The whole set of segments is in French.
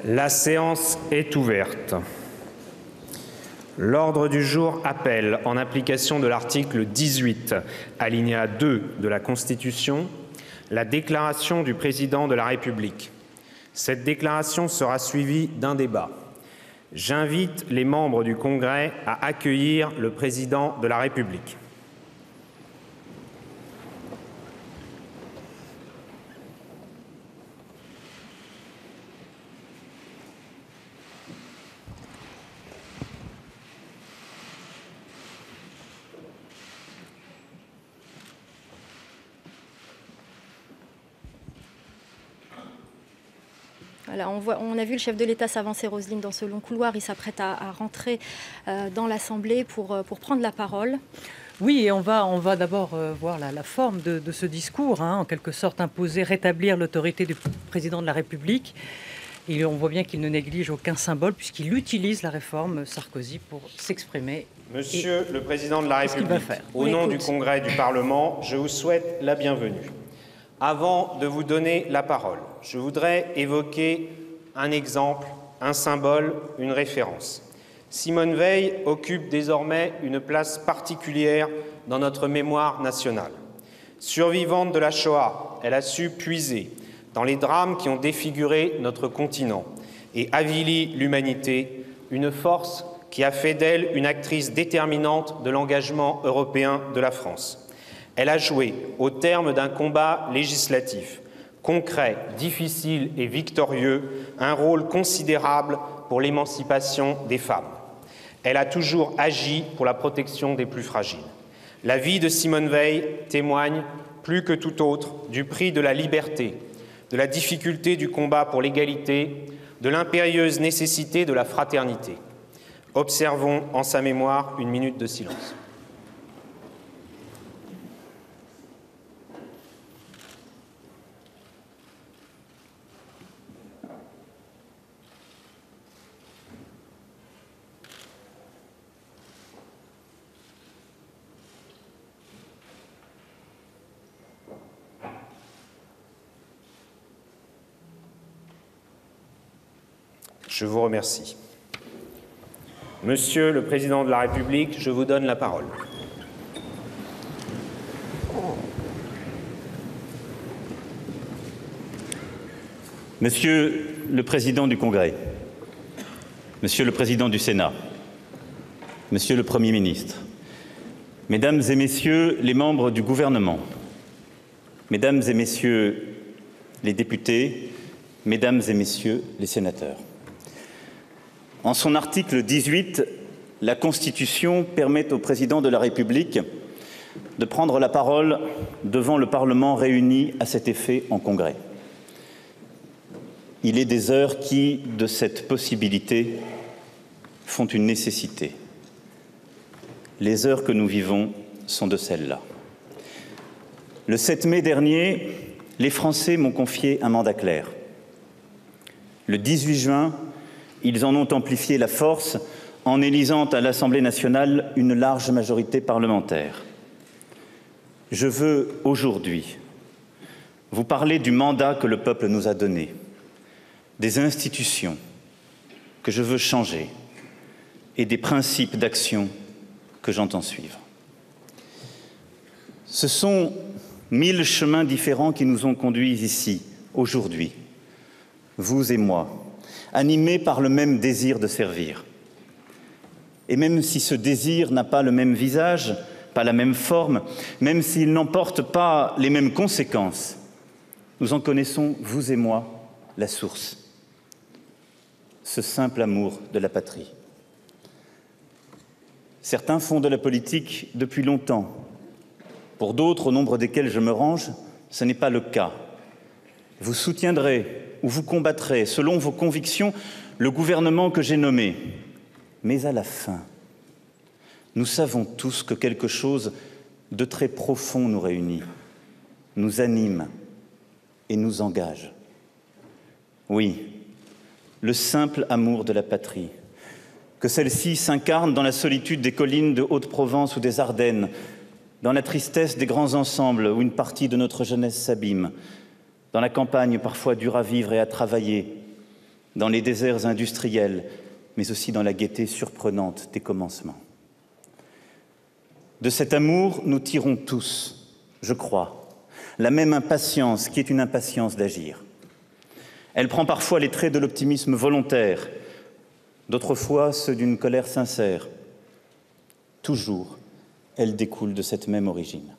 La séance est ouverte. L'ordre du jour appelle, en application de l'article 18, alinéa 2 de la Constitution, la déclaration du Président de la République. Cette déclaration sera suivie d'un débat. J'invite les membres du Congrès à accueillir le Président de la République. Voilà, on a vu le chef de l'État s'avancer, Roselyne, dans ce long couloir. Il s'apprête à rentrer dans l'Assemblée pour prendre la parole. Oui, et on va d'abord voir la forme de ce discours, en quelque sorte imposer, rétablir l'autorité du président de la République. Et on voit bien qu'il ne néglige aucun symbole puisqu'il utilise la réforme Sarkozy pour s'exprimer. Monsieur le Président de la République, au nom du Congrès du Parlement, je vous souhaite la bienvenue. Avant de vous donner la parole, je voudrais évoquer un exemple, un symbole, une référence. Simone Veil occupe désormais une place particulière dans notre mémoire nationale. Survivante de la Shoah, elle a su puiser dans les drames qui ont défiguré notre continent et avili l'humanité, une force qui a fait d'elle une actrice déterminante de l'engagement européen de la France. Elle a joué, au terme d'un combat législatif, concret, difficile et victorieux, un rôle considérable pour l'émancipation des femmes. Elle a toujours agi pour la protection des plus fragiles. La vie de Simone Veil témoigne, plus que tout autre, du prix de la liberté, de la difficulté du combat pour l'égalité, de l'impérieuse nécessité de la fraternité. Observons en sa mémoire une minute de silence. Je vous remercie. Monsieur le Président de la République, je vous donne la parole. Monsieur le Président du Congrès, Monsieur le Président du Sénat, Monsieur le Premier ministre, Mesdames et Messieurs les membres du gouvernement, Mesdames et Messieurs les députés, Mesdames et Messieurs les sénateurs. En son article 18, la Constitution permet au Président de la République de prendre la parole devant le Parlement réuni à cet effet en Congrès. Il est des heures qui, de cette possibilité, font une nécessité. Les heures que nous vivons sont de celles-là. Le 7 mai dernier, les Français m'ont confié un mandat clair. Le 18 juin, ils en ont amplifié la force en élisant à l'Assemblée nationale une large majorité parlementaire. Je veux aujourd'hui vous parler du mandat que le peuple nous a donné, des institutions que je veux changer et des principes d'action que j'entends suivre. Ce sont 1000 chemins différents qui nous ont conduits ici, aujourd'hui, vous et moi, animés par le même désir de servir. Et même si ce désir n'a pas le même visage, pas la même forme, même s'il n'emporte pas les mêmes conséquences, nous en connaissons, vous et moi, la source. Ce simple amour de la patrie. Certains font de la politique depuis longtemps. Pour d'autres, au nombre desquels je me range, ce n'est pas le cas. Vous soutiendrez ou vous combattrez, selon vos convictions, le gouvernement que j'ai nommé. Mais à la fin, nous savons tous que quelque chose de très profond nous réunit, nous anime et nous engage. Oui, le simple amour de la patrie, que celle-ci s'incarne dans la solitude des collines de Haute-Provence ou des Ardennes, dans la tristesse des grands ensembles où une partie de notre jeunesse s'abîme, dans la campagne parfois dure à vivre et à travailler, dans les déserts industriels, mais aussi dans la gaieté surprenante des commencements. De cet amour, nous tirons tous, je crois, la même impatience qui est une impatience d'agir. Elle prend parfois les traits de l'optimisme volontaire, d'autres fois ceux d'une colère sincère. Toujours, elle découle de cette même origine.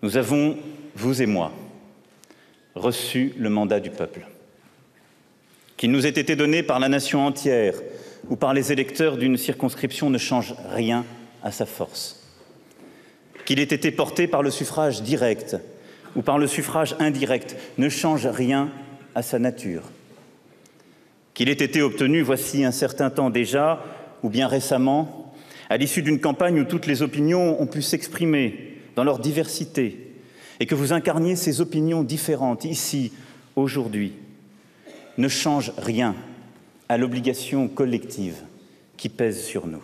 Nous avons, vous et moi, reçu le mandat du peuple. Qu'il nous ait été donné par la nation entière ou par les électeurs d'une circonscription ne change rien à sa force. Qu'il ait été porté par le suffrage direct ou par le suffrage indirect ne change rien à sa nature. Qu'il ait été obtenu, voici un certain temps déjà, ou bien récemment, à l'issue d'une campagne où toutes les opinions ont pu s'exprimer dans leur diversité, et que vous incarniez ces opinions différentes ici, aujourd'hui, ne change rien à l'obligation collective qui pèse sur nous.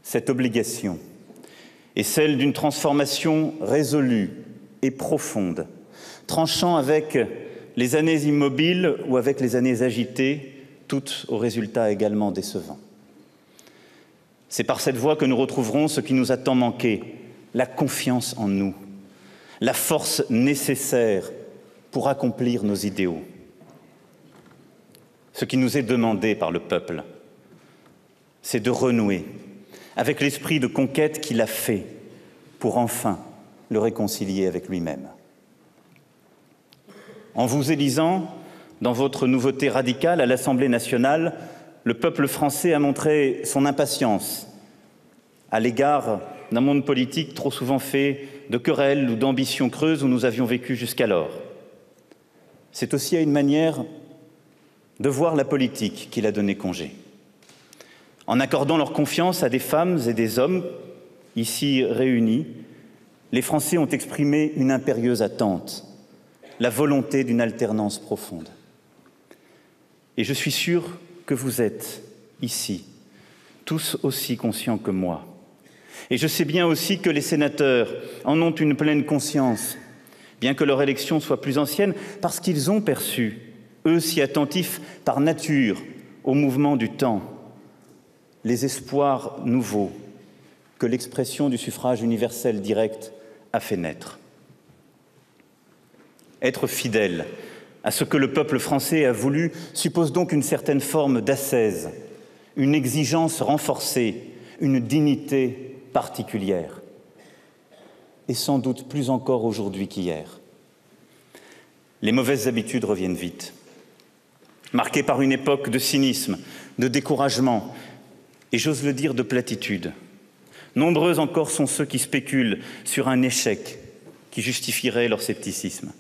Cette obligation est celle d'une transformation résolue et profonde, tranchant avec les années immobiles ou avec les années agitées, toutes aux résultats également décevants. C'est par cette voie que nous retrouverons ce qui nous a tant manqué, la confiance en nous, la force nécessaire pour accomplir nos idéaux. Ce qui nous est demandé par le peuple, c'est de renouer avec l'esprit de conquête qu'il a fait pour enfin le réconcilier avec lui-même. En vous élisant, dans votre nouveauté radicale à l'Assemblée nationale, le peuple français a montré son impatience à l'égard d'un monde politique trop souvent fait de querelles ou d'ambitions creuses où nous avions vécu jusqu'alors. C'est aussi à une manière de voir la politique qu'il a donné congé. En accordant leur confiance à des femmes et des hommes ici réunis, les Français ont exprimé une impérieuse attente, la volonté d'une alternance profonde. Et je suis sûr que vous êtes, ici, tous aussi conscients que moi. Et je sais bien aussi que les sénateurs en ont une pleine conscience, bien que leur élection soit plus ancienne, parce qu'ils ont perçu, eux si attentifs par nature au mouvement du temps, les espoirs nouveaux que l'expression du suffrage universel direct a fait naître. Être fidèle à ce que le peuple français a voulu suppose donc une certaine forme d'ascèse, une exigence renforcée, une dignité particulière. Et sans doute plus encore aujourd'hui qu'hier. Les mauvaises habitudes reviennent vite, marquées par une époque de cynisme, de découragement et, j'ose le dire, de platitude. Nombreux encore sont ceux qui spéculent sur un échec qui justifierait leur scepticisme.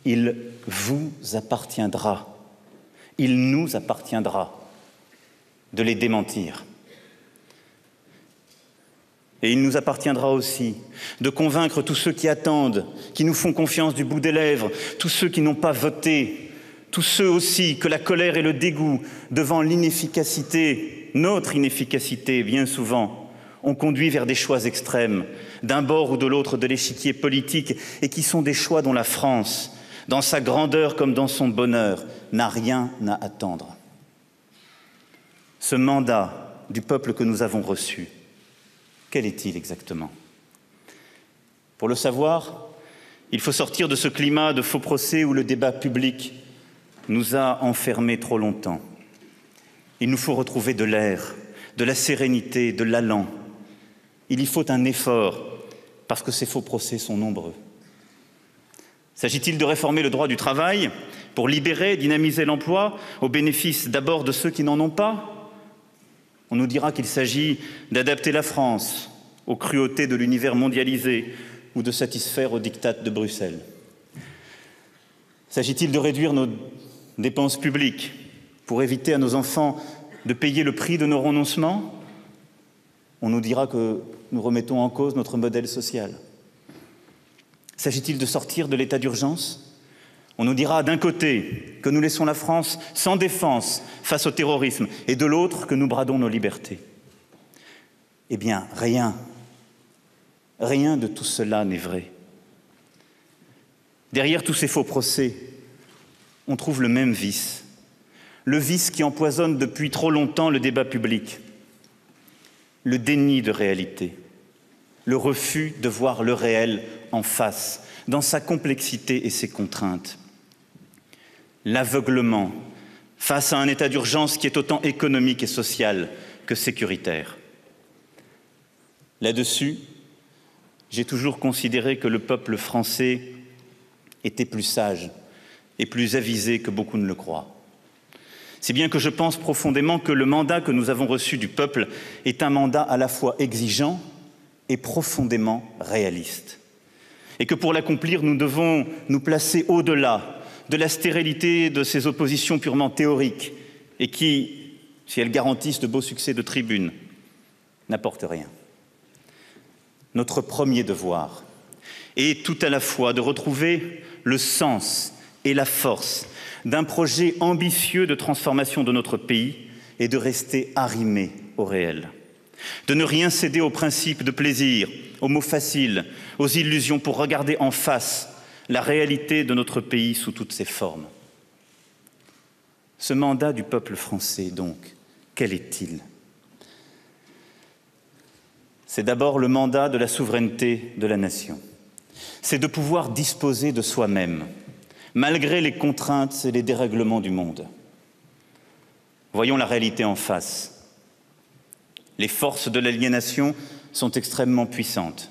Il vous appartiendra, il nous appartiendra de les démentir. Et il nous appartiendra aussi de convaincre tous ceux qui attendent, qui nous font confiance du bout des lèvres, tous ceux qui n'ont pas voté, tous ceux aussi que la colère et le dégoût devant l'inefficacité, notre inefficacité bien souvent, ont conduit vers des choix extrêmes, d'un bord ou de l'autre de l'échiquier politique, et qui sont des choix dont la France, dans sa grandeur comme dans son bonheur, n'a rien à attendre. Ce mandat du peuple que nous avons reçu, quel est-il exactement? Pour le savoir, il faut sortir de ce climat de faux procès où le débat public nous a enfermés trop longtemps. Il nous faut retrouver de l'air, de la sérénité, de l'allant. Il y faut un effort, parce que ces faux procès sont nombreux. S'agit-il de réformer le droit du travail pour libérer, dynamiser l'emploi au bénéfice d'abord de ceux qui n'en ont pas? On nous dira qu'il s'agit d'adapter la France aux cruautés de l'univers mondialisé ou de satisfaire aux diktats de Bruxelles. S'agit-il de réduire nos dépenses publiques pour éviter à nos enfants de payer le prix de nos renoncements? On nous dira que nous remettons en cause notre modèle social. S'agit-il de sortir de l'état d'urgence? On nous dira d'un côté que nous laissons la France sans défense face au terrorisme et de l'autre que nous bradons nos libertés. Eh bien, rien de tout cela n'est vrai. Derrière tous ces faux procès, on trouve le même vice. Le vice qui empoisonne depuis trop longtemps le débat public. Le déni de réalité. Le refus de voir le réel en face, dans sa complexité et ses contraintes. L'aveuglement face à un état d'urgence qui est autant économique et social que sécuritaire. Là-dessus, j'ai toujours considéré que le peuple français était plus sage et plus avisé que beaucoup ne le croient. Si bien que je pense profondément que le mandat que nous avons reçu du peuple est un mandat à la fois exigeant et profondément réaliste. Et que pour l'accomplir, nous devons nous placer au-delà de la stérilité de ces oppositions purement théoriques et qui, si elles garantissent de beaux succès de tribune, n'apportent rien. Notre premier devoir est tout à la fois de retrouver le sens et la force d'un projet ambitieux de transformation de notre pays et de rester arrimé au réel. De ne rien céder aux principes de plaisir, aux mots faciles, aux illusions pour regarder en face la réalité de notre pays sous toutes ses formes. Ce mandat du peuple français, donc, quel est-il ? C'est d'abord le mandat de la souveraineté de la nation. C'est de pouvoir disposer de soi-même, malgré les contraintes et les dérèglements du monde. Voyons la réalité en face. Les forces de l'aliénation sont extrêmement puissantes.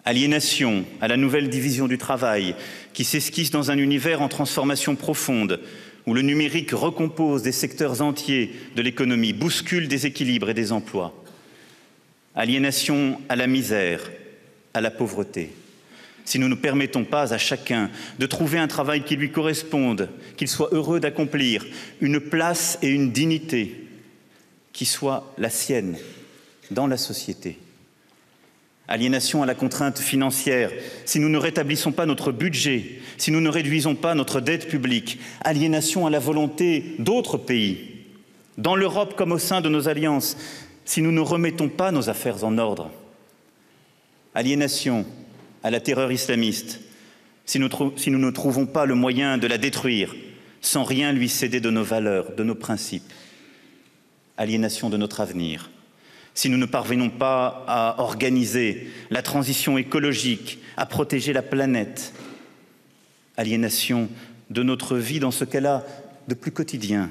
Aliénation à la nouvelle division du travail qui s'esquisse dans un univers en transformation profonde où le numérique recompose des secteurs entiers de l'économie, bouscule des équilibres et des emplois. Aliénation à la misère, à la pauvreté. Si nous ne permettons pas à chacun de trouver un travail qui lui corresponde, qu'il soit heureux d'accomplir, une place et une dignité qui soit la sienne dans la société. Aliénation à la contrainte financière, si nous ne rétablissons pas notre budget, si nous ne réduisons pas notre dette publique. Aliénation à la volonté d'autres pays, dans l'Europe comme au sein de nos alliances, si nous ne remettons pas nos affaires en ordre. Aliénation à la terreur islamiste, si nous ne trouvons pas le moyen de la détruire, sans rien lui céder de nos valeurs, de nos principes. Aliénation de notre avenir, si nous ne parvenons pas à organiser la transition écologique, à protéger la planète. Aliénation de notre vie dans ce qu'elle a de plus quotidien,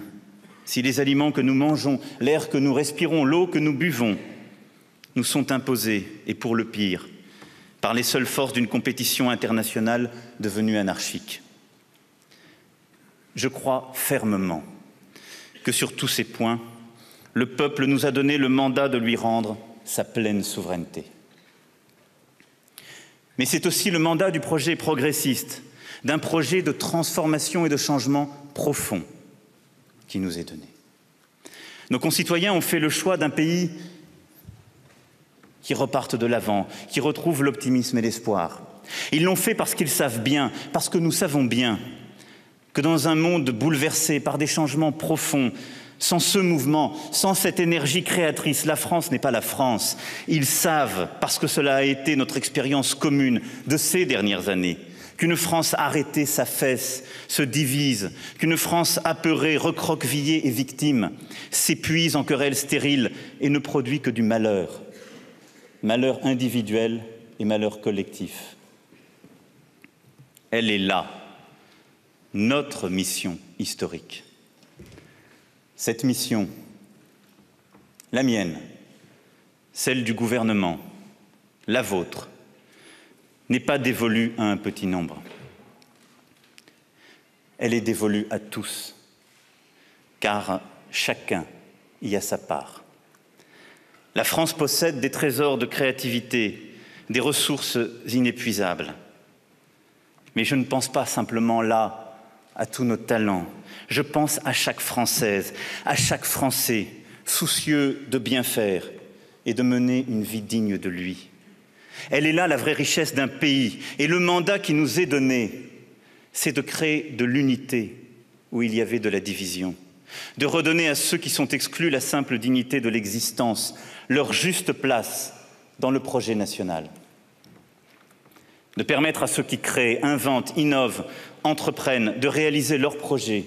si les aliments que nous mangeons, l'air que nous respirons, l'eau que nous buvons, nous sont imposés, et pour le pire, par les seules forces d'une compétition internationale devenue anarchique. Je crois fermement que sur tous ces points, le peuple nous a donné le mandat de lui rendre sa pleine souveraineté. Mais c'est aussi le mandat du projet progressiste, d'un projet de transformation et de changement profond qui nous est donné. Nos concitoyens ont fait le choix d'un pays qui reparte de l'avant, qui retrouve l'optimisme et l'espoir. Ils l'ont fait parce qu'ils savent bien, parce que nous savons bien que dans un monde bouleversé par des changements profonds, sans ce mouvement, sans cette énergie créatrice, la France n'est pas la France. Ils savent, parce que cela a été notre expérience commune de ces dernières années, qu'une France arrêtée s'affaisse, se divise, qu'une France apeurée, recroquevillée et victime s'épuise en querelles stériles et ne produit que du malheur. Malheur individuel et malheur collectif. Elle est là, notre mission historique. Cette mission, la mienne, celle du gouvernement, la vôtre, n'est pas dévolue à un petit nombre. Elle est dévolue à tous, car chacun y a sa part. La France possède des trésors de créativité, des ressources inépuisables. Mais je ne pense pas simplement là à tous nos talents. Je pense à chaque Française, à chaque Français, soucieux de bien faire et de mener une vie digne de lui. Elle est là la vraie richesse d'un pays. Et le mandat qui nous est donné, c'est de créer de l'unité où il y avait de la division, de redonner à ceux qui sont exclus la simple dignité de l'existence, leur juste place dans le projet national, de permettre à ceux qui créent, inventent, innovent, entreprennent, de réaliser leurs projets,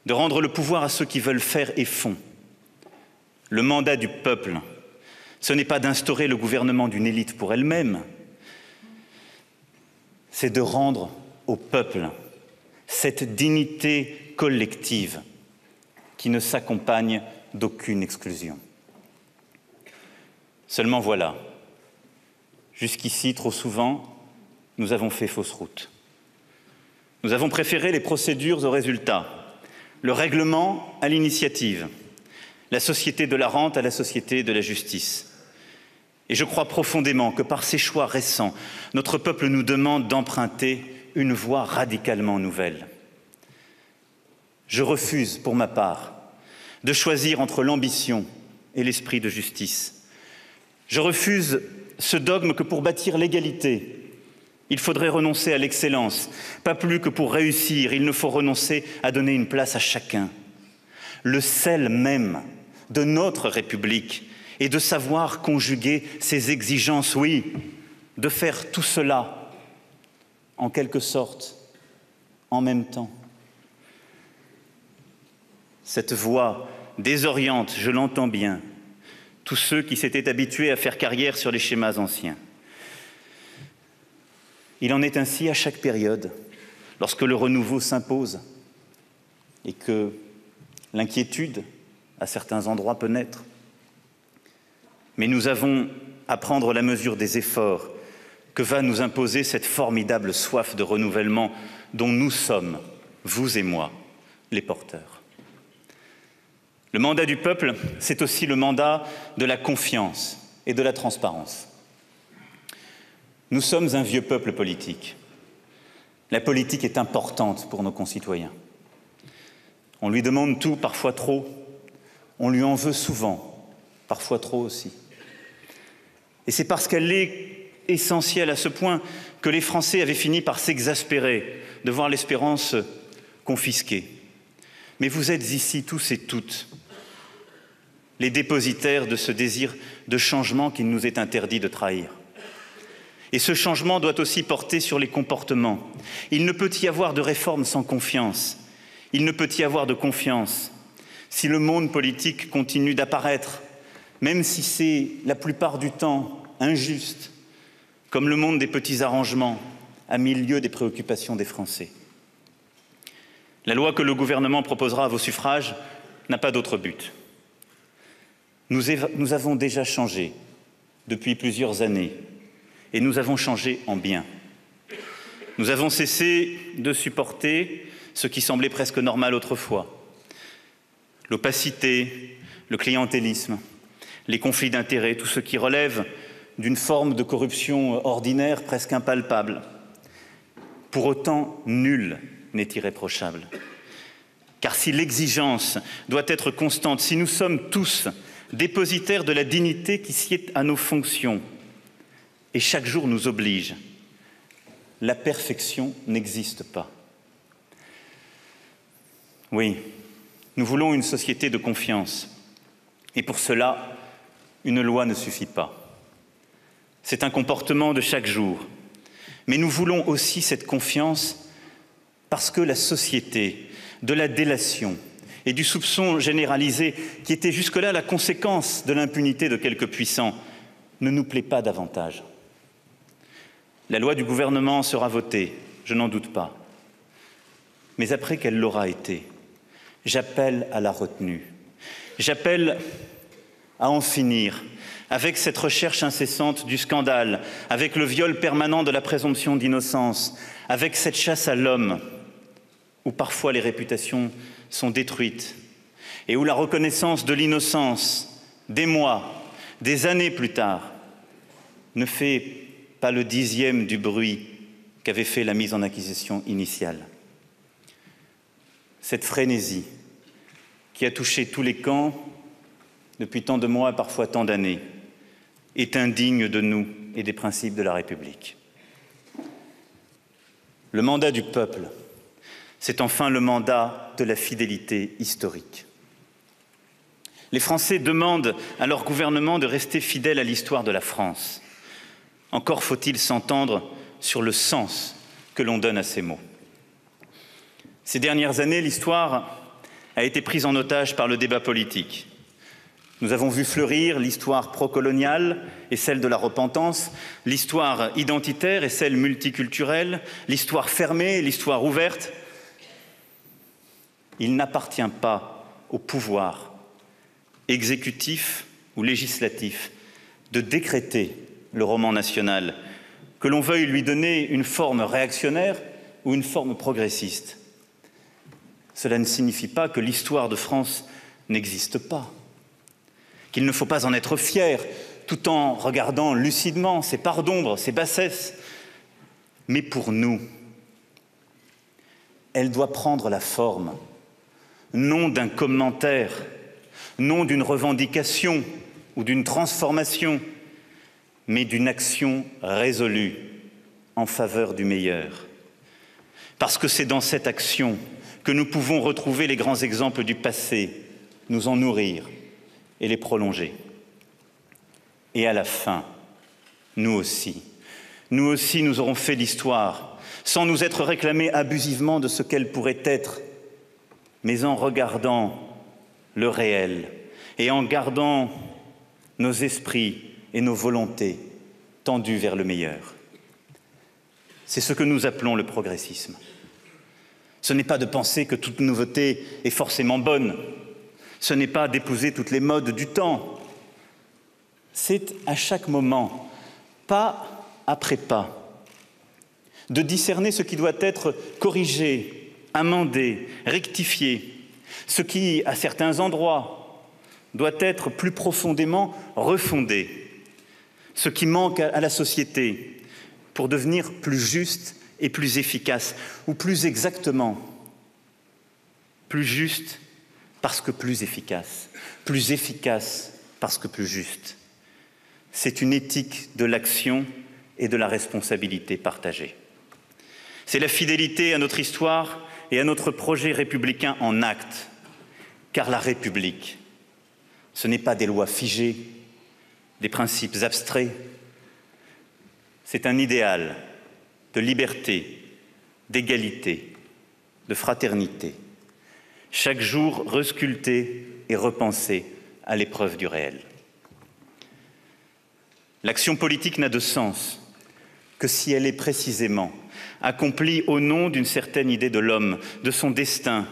de rendre le pouvoir à ceux qui veulent faire et font. Le mandat du peuple, ce n'est pas d'instaurer le gouvernement d'une élite pour elle-même, c'est de rendre au peuple cette dignité collective qui ne s'accompagne d'aucune exclusion. Seulement voilà, jusqu'ici, trop souvent, nous avons fait fausse route. Nous avons préféré les procédures aux résultats, le règlement à l'initiative, la société de la rente à la société de la justice. Et je crois profondément que par ces choix récents, notre peuple nous demande d'emprunter une voie radicalement nouvelle. Je refuse, pour ma part, de choisir entre l'ambition et l'esprit de justice. Je refuse ce dogme que pour bâtir l'égalité, il faudrait renoncer à l'excellence. Pas plus que pour réussir, il ne faut renoncer à donner une place à chacun. Le sel même de notre République est de savoir conjuguer ses exigences, oui, de faire tout cela, en quelque sorte, en même temps. Cette voie désoriente, je l'entends bien, tous ceux qui s'étaient habitués à faire carrière sur les schémas anciens. Il en est ainsi à chaque période, lorsque le renouveau s'impose et que l'inquiétude, à certains endroits, peut naître. Mais nous avons à prendre la mesure des efforts que va nous imposer cette formidable soif de renouvellement dont nous sommes, vous et moi, les porteurs. Le mandat du peuple, c'est aussi le mandat de la confiance et de la transparence. Nous sommes un vieux peuple politique. La politique est importante pour nos concitoyens. On lui demande tout, parfois trop. On lui en veut souvent, parfois trop aussi. Et c'est parce qu'elle est essentielle à ce point que les Français avaient fini par s'exaspérer de voir l'espérance confisquée. Mais vous êtes ici tous et toutes les dépositaires de ce désir de changement qu'il nous est interdit de trahir. Et ce changement doit aussi porter sur les comportements. Il ne peut y avoir de réforme sans confiance. Il ne peut y avoir de confiance si le monde politique continue d'apparaître, même si c'est la plupart du temps injuste, comme le monde des petits arrangements, à milieu des préoccupations des Français. La loi que le gouvernement proposera à vos suffrages n'a pas d'autre but. Nous avons déjà changé depuis plusieurs années et nous avons changé en bien. Nous avons cessé de supporter ce qui semblait presque normal autrefois. L'opacité, le clientélisme, les conflits d'intérêts, tout ce qui relève d'une forme de corruption ordinaire presque impalpable. Pour autant, nul n'est irréprochable. Car si l'exigence doit être constante, si nous sommes tous dépositaires de la dignité qui sied à nos fonctions, et chaque jour nous oblige, la perfection n'existe pas. Oui, nous voulons une société de confiance, et pour cela, une loi ne suffit pas. C'est un comportement de chaque jour, mais nous voulons aussi cette confiance parce que la société de la délation et du soupçon généralisé, qui était jusque-là la conséquence de l'impunité de quelques puissants, ne nous plaît pas davantage. La loi du gouvernement sera votée, je n'en doute pas. Mais après qu'elle l'aura été, j'appelle à la retenue. J'appelle à en finir avec cette recherche incessante du scandale, avec le viol permanent de la présomption d'innocence, avec cette chasse à l'homme, où parfois les réputations sont détruites et où la reconnaissance de l'innocence, des mois, des années plus tard, ne fait pas le 10e du bruit qu'avait fait la mise en accusation initiale. Cette frénésie qui a touché tous les camps depuis tant de mois, parfois tant d'années, est indigne de nous et des principes de la République. Le mandat du peuple, c'est enfin le mandat de la fidélité historique. Les Français demandent à leur gouvernement de rester fidèle à l'histoire de la France. Encore faut-il s'entendre sur le sens que l'on donne à ces mots. Ces dernières années, l'histoire a été prise en otage par le débat politique. Nous avons vu fleurir l'histoire procoloniale et celle de la repentance, l'histoire identitaire et celle multiculturelle, l'histoire fermée et l'histoire ouverte. Il n'appartient pas au pouvoir exécutif ou législatif de décréter le roman national, que l'on veuille lui donner une forme réactionnaire ou une forme progressiste. Cela ne signifie pas que l'histoire de France n'existe pas, qu'il ne faut pas en être fier, tout en regardant lucidement ses parts d'ombre, ses bassesses. Mais pour nous, elle doit prendre la forme, non d'un commentaire, non d'une revendication ou d'une transformation, mais d'une action résolue en faveur du meilleur. Parce que c'est dans cette action que nous pouvons retrouver les grands exemples du passé, nous en nourrir et les prolonger. Et à la fin, nous aussi, nous aurons fait l'histoire, sans nous être réclamés abusivement de ce qu'elle pourrait être, mais en regardant le réel et en gardant nos esprits et nos volontés tendus vers le meilleur. C'est ce que nous appelons le progressisme. Ce n'est pas de penser que toute nouveauté est forcément bonne. Ce n'est pas d'épouser toutes les modes du temps. C'est à chaque moment, pas après pas, de discerner ce qui doit être corrigé, amendé, rectifié, ce qui, à certains endroits, doit être plus profondément refondé, ce qui manque à la société pour devenir plus juste et plus efficace, ou plus exactement, plus juste parce que plus efficace parce que plus juste. C'est une éthique de l'action et de la responsabilité partagée. C'est la fidélité à notre histoire et à notre projet républicain en actes, car la République, ce n'est pas des lois figées, des principes abstraits, c'est un idéal de liberté, d'égalité, de fraternité, chaque jour resculpté et repensé à l'épreuve du réel. L'action politique n'a de sens que si elle est précisément accomplie au nom d'une certaine idée de l'homme, de son destin,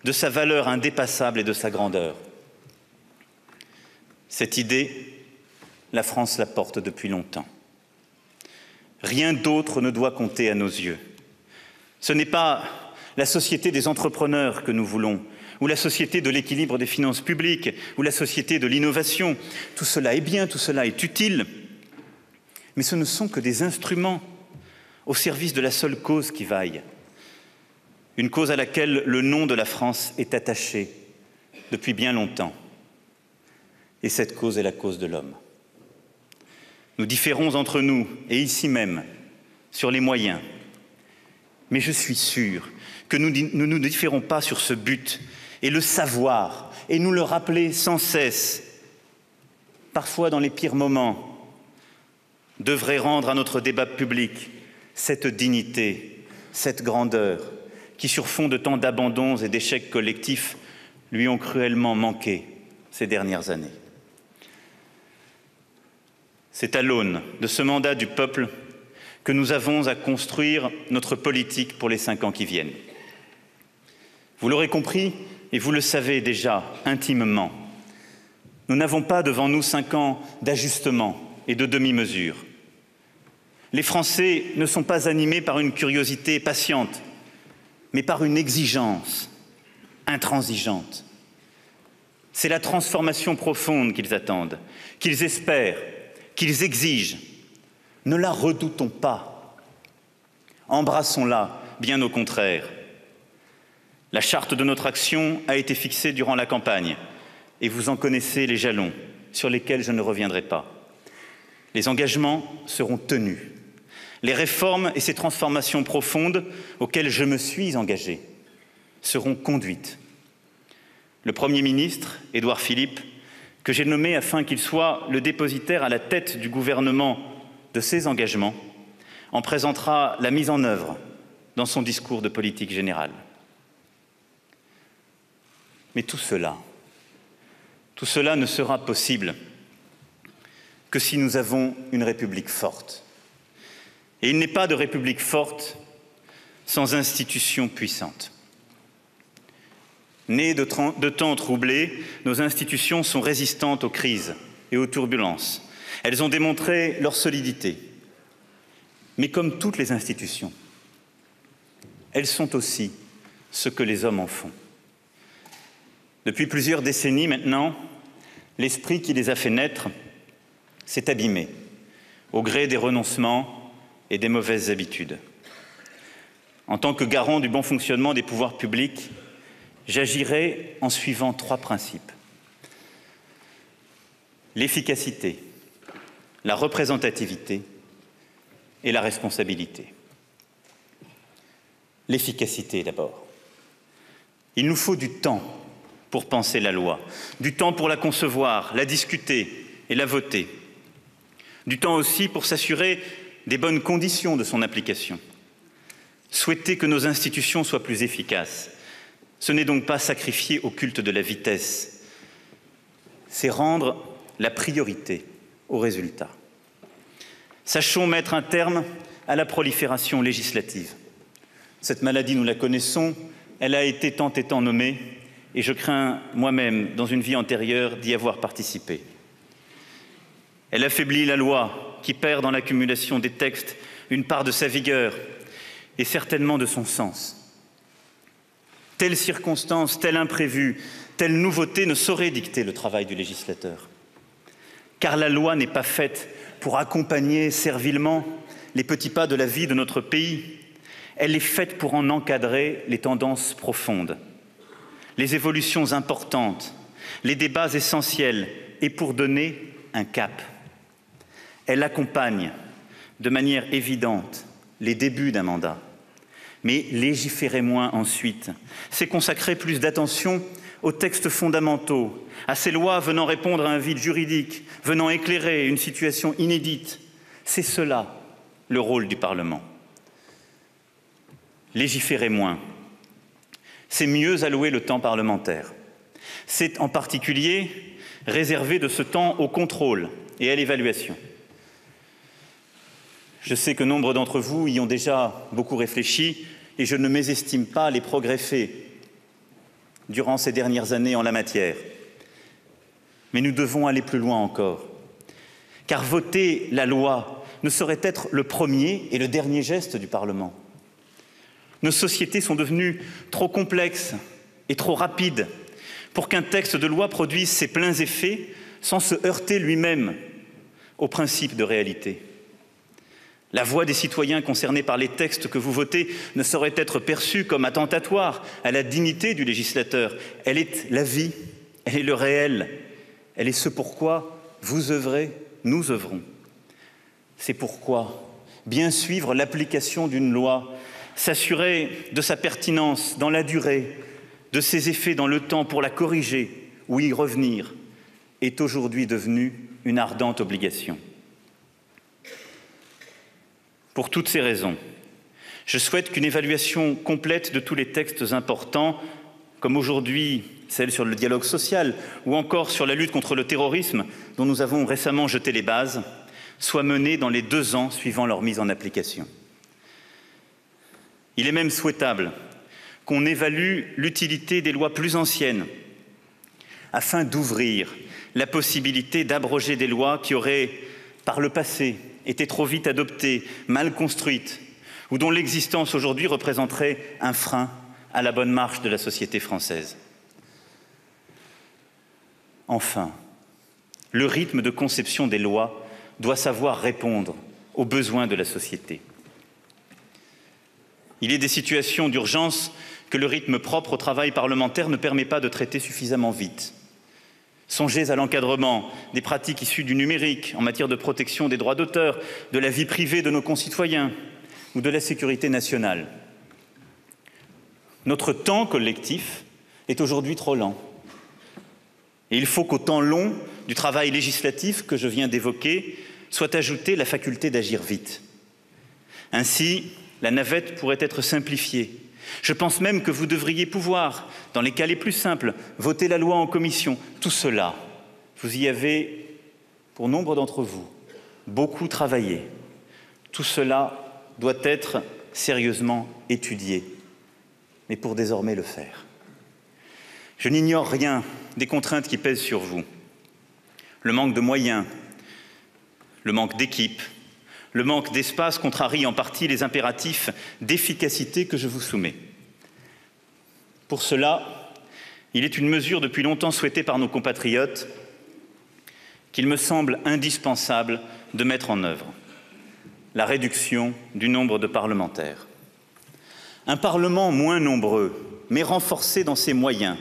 de sa valeur indépassable et de sa grandeur. Cette idée, la France la porte depuis longtemps. Rien d'autre ne doit compter à nos yeux. Ce n'est pas la société des entrepreneurs que nous voulons, ou la société de l'équilibre des finances publiques, ou la société de l'innovation. Tout cela est bien, tout cela est utile, mais ce ne sont que des instruments au service de la seule cause qui vaille. Une cause à laquelle le nom de la France est attaché depuis bien longtemps. Et cette cause est la cause de l'homme. Nous différons entre nous, et ici même, sur les moyens. Mais je suis sûr que nous ne nous différons pas sur ce but, et le savoir, et nous le rappeler sans cesse, parfois dans les pires moments, devrait rendre à notre débat public cette dignité, cette grandeur, qui sur fond de tant d'abandons et d'échecs collectifs lui ont cruellement manqué ces dernières années. C'est à l'aune de ce mandat du peuple que nous avons à construire notre politique pour les 5 ans qui viennent. Vous l'aurez compris, et vous le savez déjà intimement, nous n'avons pas devant nous 5 ans d'ajustement et de demi-mesure. Les Français ne sont pas animés par une curiosité patiente, mais par une exigence intransigeante. C'est la transformation profonde qu'ils attendent, qu'ils espèrent, qu'ils exigent. Ne la redoutons pas. Embrassons-la, bien au contraire. La charte de notre action a été fixée durant la campagne et vous en connaissez les jalons sur lesquels je ne reviendrai pas. Les engagements seront tenus. Les réformes et ces transformations profondes auxquelles je me suis engagé seront conduites. Le Premier ministre, Édouard Philippe, que j'ai nommé afin qu'il soit le dépositaire à la tête du gouvernement de ces engagements, en présentera la mise en œuvre dans son discours de politique générale. Mais tout cela ne sera possible que si nous avons une République forte. Et il n'est pas de République forte sans institutions puissantes. Nées de temps troublés, nos institutions sont résistantes aux crises et aux turbulences. Elles ont démontré leur solidité. Mais comme toutes les institutions, elles sont aussi ce que les hommes en font. Depuis plusieurs décennies maintenant, l'esprit qui les a fait naître s'est abîmé au gré des renoncements et des mauvaises habitudes. En tant que garant du bon fonctionnement des pouvoirs publics, j'agirai en suivant 3 principes. L'efficacité, la représentativité et la responsabilité. L'efficacité d'abord. Il nous faut du temps pour penser la loi, du temps pour la concevoir, la discuter et la voter, du temps aussi pour s'assurer des bonnes conditions de son application. Souhaiter que nos institutions soient plus efficaces, ce n'est donc pas sacrifier au culte de la vitesse, c'est rendre la priorité aux résultats. Sachons mettre un terme à la prolifération législative. Cette maladie, nous la connaissons, elle a été tant et tant nommée, et je crains moi-même, dans une vie antérieure, d'y avoir participé. Elle affaiblit la loi, qui perd dans l'accumulation des textes une part de sa vigueur et certainement de son sens. Telle circonstance, tel imprévu, telle nouveauté ne saurait dicter le travail du législateur. Car la loi n'est pas faite pour accompagner servilement les petits pas de la vie de notre pays. Elle est faite pour en encadrer les tendances profondes, les évolutions importantes, les débats essentiels et pour donner un cap. Elle accompagne de manière évidente les débuts d'un mandat. Mais légiférer moins ensuite, c'est consacrer plus d'attention aux textes fondamentaux, à ces lois venant répondre à un vide juridique, venant éclairer une situation inédite. C'est cela le rôle du Parlement. Légiférer moins, c'est mieux allouer le temps parlementaire. C'est en particulier réserver de ce temps au contrôle et à l'évaluation. Je sais que nombre d'entre vous y ont déjà beaucoup réfléchi et je ne mésestime pas les progrès faits durant ces dernières années en la matière. Mais nous devons aller plus loin encore, car voter la loi ne saurait être le premier et le dernier geste du Parlement. Nos sociétés sont devenues trop complexes et trop rapides pour qu'un texte de loi produise ses pleins effets sans se heurter lui-même au principe de réalité. La voix des citoyens concernés par les textes que vous votez ne saurait être perçue comme attentatoire à la dignité du législateur. Elle est la vie, elle est le réel, elle est ce pourquoi vous œuvrez, nous œuvrons. C'est pourquoi bien suivre l'application d'une loi, s'assurer de sa pertinence dans la durée, de ses effets dans le temps pour la corriger ou y revenir, est aujourd'hui devenu une ardente obligation. Pour toutes ces raisons, je souhaite qu'une évaluation complète de tous les textes importants, comme aujourd'hui celle sur le dialogue social ou encore sur la lutte contre le terrorisme, dont nous avons récemment jeté les bases, soit menée dans les 2 ans suivant leur mise en application. Il est même souhaitable qu'on évalue l'utilité des lois plus anciennes afin d'ouvrir la possibilité d'abroger des lois qui auraient, par le passé, été trop vite adoptées, mal construites, ou dont l'existence aujourd'hui représenterait un frein à la bonne marche de la société française. Enfin, le rythme de conception des lois doit savoir répondre aux besoins de la société. Il est des situations d'urgence que le rythme propre au travail parlementaire ne permet pas de traiter suffisamment vite. Songez à l'encadrement des pratiques issues du numérique en matière de protection des droits d'auteur, de la vie privée de nos concitoyens ou de la sécurité nationale. Notre temps collectif est aujourd'hui trop lent. Et il faut qu'au temps long du travail législatif que je viens d'évoquer soit ajoutée la faculté d'agir vite. Ainsi, la navette pourrait être simplifiée Je pense même que vous devriez pouvoir, dans les cas les plus simples, voter la loi en commission. Tout cela, vous y avez, pour nombre d'entre vous, beaucoup travaillé. Tout cela doit être sérieusement étudié, mais pour désormais le faire. Je n'ignore rien des contraintes qui pèsent sur vous. Le manque de moyens, le manque d'équipe, le manque d'espace contrarie en partie les impératifs d'efficacité que je vous soumets. Pour cela, il est une mesure depuis longtemps souhaitée par nos compatriotes qu'il me semble indispensable de mettre en œuvre: la réduction du nombre de parlementaires. Un Parlement moins nombreux, mais renforcé dans ses moyens,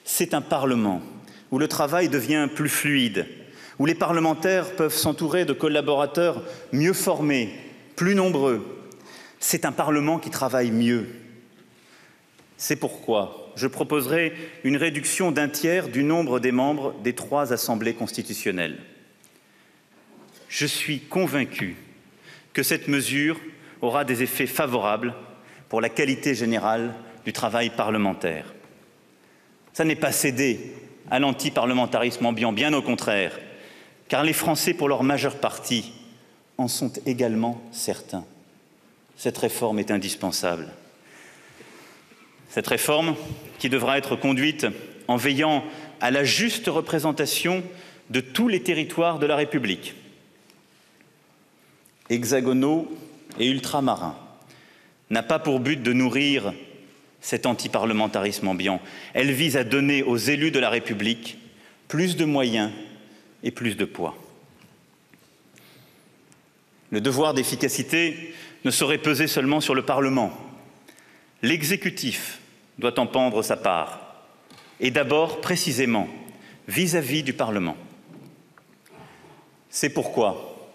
c'est un Parlement où le travail devient plus fluide, où les parlementaires peuvent s'entourer de collaborateurs mieux formés, plus nombreux. C'est un Parlement qui travaille mieux. C'est pourquoi je proposerai une réduction d'1 tiers du nombre des membres des 3 assemblées constitutionnelles. Je suis convaincu que cette mesure aura des effets favorables pour la qualité générale du travail parlementaire. Ça n'est pas céder à l'antiparlementarisme ambiant, bien au contraire, car les Français, pour leur majeure partie, en sont également certains. Cette réforme est indispensable. Cette réforme qui devra être conduite en veillant à la juste représentation de tous les territoires de la République, hexagonaux et ultramarins, n'a pas pour but de nourrir cet antiparlementarisme ambiant. Elle vise à donner aux élus de la République plus de moyens et plus de poids. Le devoir d'efficacité ne saurait peser seulement sur le Parlement. L'exécutif doit en prendre sa part, et d'abord, précisément, vis-à-vis du Parlement. C'est pourquoi,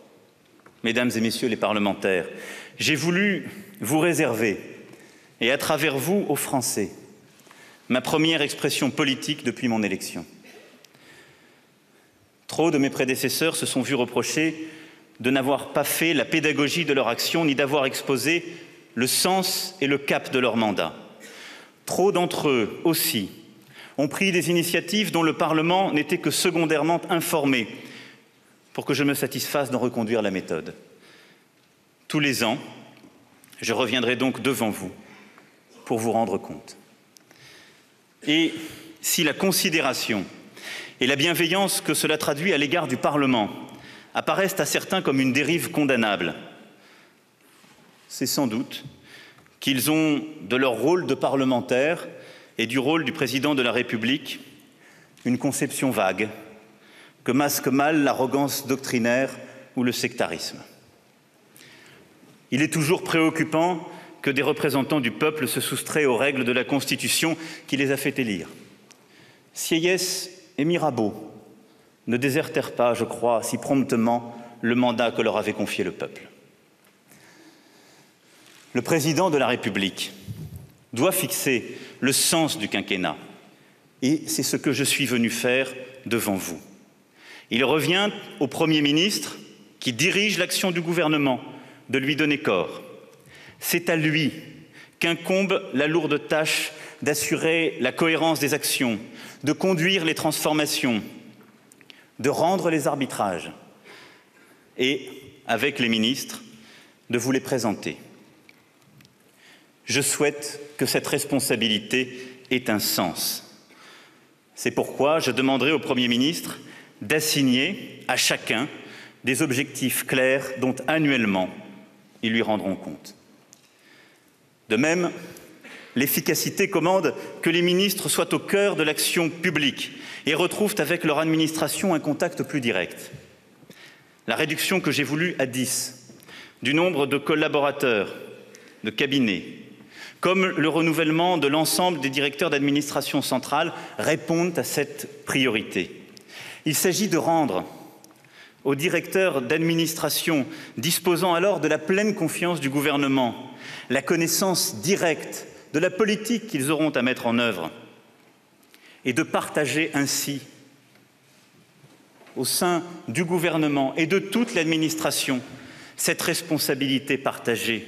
mesdames et messieurs les parlementaires, j'ai voulu vous réserver, et à travers vous, aux Français, ma première expression politique depuis mon élection. Trop de mes prédécesseurs se sont vus reprocher de n'avoir pas fait la pédagogie de leur action, ni d'avoir exposé le sens et le cap de leur mandat. Trop d'entre eux aussi ont pris des initiatives dont le Parlement n'était que secondairement informé, pour que je me satisfasse d'en reconduire la méthode. Tous les ans, je reviendrai donc devant vous pour vous rendre compte. Et si la considération et la bienveillance que cela traduit à l'égard du Parlement apparaissent à certains comme une dérive condamnable, c'est sans doute qu'ils ont de leur rôle de parlementaire et du rôle du président de la République une conception vague que masque mal l'arrogance doctrinaire ou le sectarisme. Il est toujours préoccupant que des représentants du peuple se soustraient aux règles de la Constitution qui les a fait élire. Sieyès et Mirabeau ne désertèrent pas, je crois, si promptement le mandat que leur avait confié le peuple. Le président de la République doit fixer le sens du quinquennat, et c'est ce que je suis venu faire devant vous. Il revient au Premier ministre, qui dirige l'action du gouvernement, de lui donner corps. C'est à lui qu'incombe la lourde tâche d'assurer la cohérence des actions, de conduire les transformations, de rendre les arbitrages et, avec les ministres, de vous les présenter. Je souhaite que cette responsabilité ait un sens. C'est pourquoi je demanderai au Premier ministre d'assigner à chacun des objectifs clairs dont annuellement ils lui rendront compte. De même, l'efficacité commande que les ministres soient au cœur de l'action publique et retrouvent avec leur administration un contact plus direct. La réduction que j'ai voulue à 10 du nombre de collaborateurs, de cabinets, comme le renouvellement de l'ensemble des directeurs d'administration centrale répondent à cette priorité. Il s'agit de rendre aux directeurs d'administration, disposant alors de la pleine confiance du gouvernement, la connaissance directe de la politique qu'ils auront à mettre en œuvre, et de partager ainsi au sein du gouvernement et de toute l'administration cette responsabilité partagée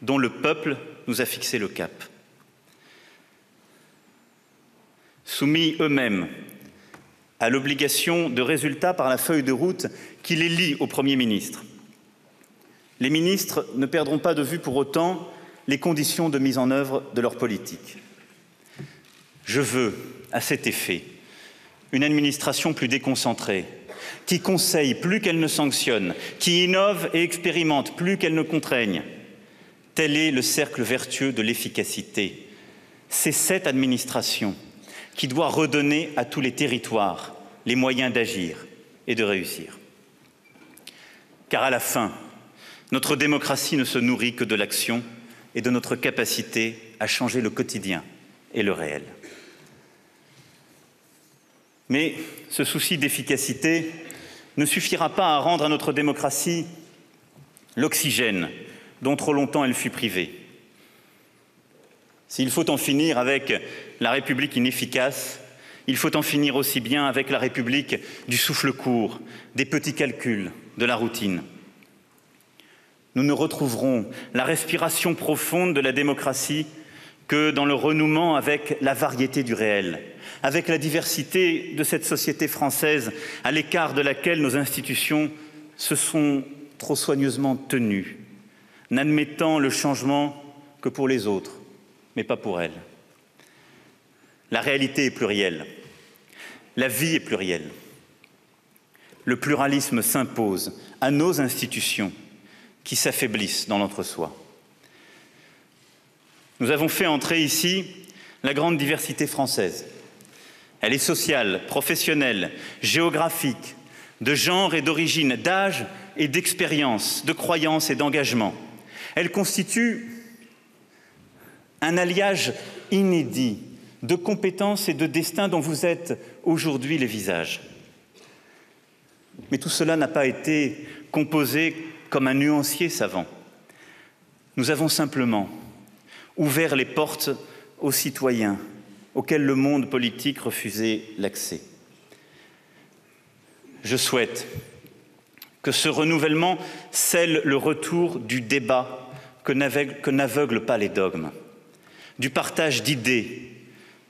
dont le peuple nous a fixé le cap. soumis eux-mêmes à l'obligation de résultat par la feuille de route qui les lie au Premier ministre. Les ministres ne perdront pas de vue pour autant les conditions de mise en œuvre de leur politique. Je veux, à cet effet, une administration plus déconcentrée, qui conseille plus qu'elle ne sanctionne, qui innove et expérimente plus qu'elle ne contraigne. Tel est le cercle vertueux de l'efficacité. C'est cette administration qui doit redonner à tous les territoires les moyens d'agir et de réussir. Car à la fin, notre démocratie ne se nourrit que de l'action et de notre capacité à changer le quotidien et le réel. Mais ce souci d'efficacité ne suffira pas à rendre à notre démocratie l'oxygène dont trop longtemps elle fut privée. S'il faut en finir avec la République inefficace, il faut en finir aussi bien avec la République du souffle court, des petits calculs, de la routine. Nous ne retrouverons la respiration profonde de la démocratie que dans le renouement avec la variété du réel, avec la diversité de cette société française à l'écart de laquelle nos institutions se sont trop soigneusement tenues, n'admettant le changement que pour les autres, mais pas pour elles. La réalité est plurielle, la vie est plurielle. Le pluralisme s'impose à nos institutions qui s'affaiblissent dans l'entre-soi. Nous avons fait entrer ici la grande diversité française. Elle est sociale, professionnelle, géographique, de genre et d'origine, d'âge et d'expérience, de croyance et d'engagement. Elle constitue un alliage inédit de compétences et de destins dont vous êtes aujourd'hui les visages. Mais tout cela n'a pas été composé comme un nuancier savant. Nous avons simplement ouvert les portes aux citoyens auxquels le monde politique refusait l'accès. Je souhaite que ce renouvellement scelle le retour du débat que n'aveuglent pas les dogmes, du partage d'idées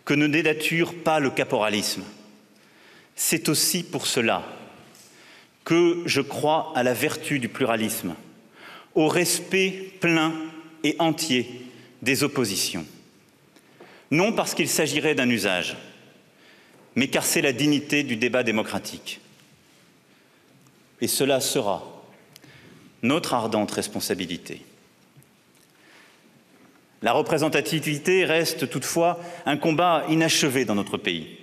que ne dénature pas le caporalisme. C'est aussi pour cela que je crois à la vertu du pluralisme, au respect plein et entier des oppositions. Non parce qu'il s'agirait d'un usage, mais car c'est la dignité du débat démocratique. Et cela sera notre ardente responsabilité. La représentativité reste toutefois un combat inachevé dans notre pays.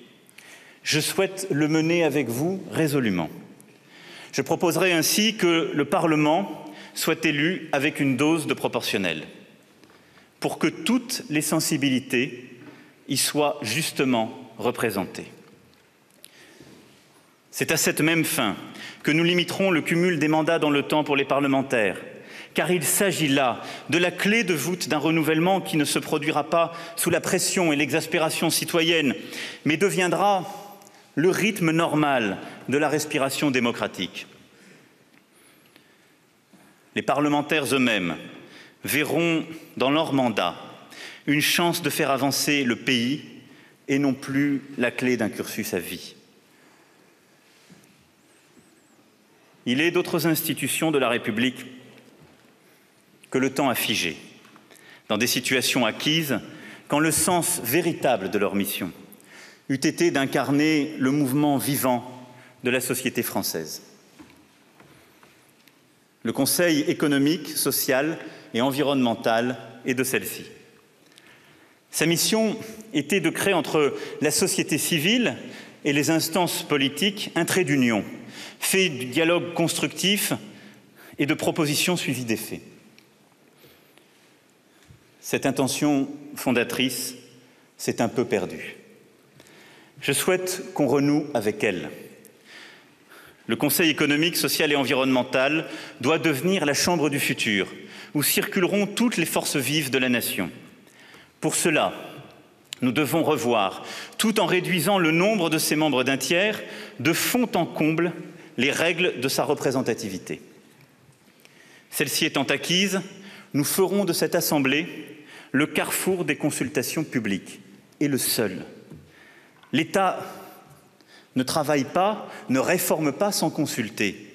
Je souhaite le mener avec vous résolument. Je proposerai ainsi que le Parlement soit élu avec une dose de proportionnel, pour que toutes les sensibilités y soient justement représentées. C'est à cette même fin que nous limiterons le cumul des mandats dans le temps pour les parlementaires, car il s'agit là de la clé de voûte d'un renouvellement qui ne se produira pas sous la pression et l'exaspération citoyenne, mais deviendra le rythme normal de la respiration démocratique. Les parlementaires eux-mêmes verront dans leur mandat une chance de faire avancer le pays et non plus la clé d'un cursus à vie. Il est d'autres institutions de la République que le temps a figées, dans des situations acquises, quand le sens véritable de leur mission eût été d'incarner le mouvement vivant de la société française. Le Conseil économique, social et environnemental est de celle-ci. Sa mission était de créer entre la société civile et les instances politiques un trait d'union, fait du dialogue constructif et de propositions suivies d'effets. Cette intention fondatrice s'est un peu perdue. Je souhaite qu'on renoue avec elle. Le Conseil économique, social et environnemental doit devenir la chambre du futur, où circuleront toutes les forces vives de la nation. Pour cela, nous devons revoir, tout en réduisant le nombre de ses membres d'un tiers, de fond en comble les règles de sa représentativité. Celle-ci étant acquise, nous ferons de cette Assemblée le carrefour des consultations publiques, et le seul. L'État ne travaille pas, ne réforme pas sans consulter.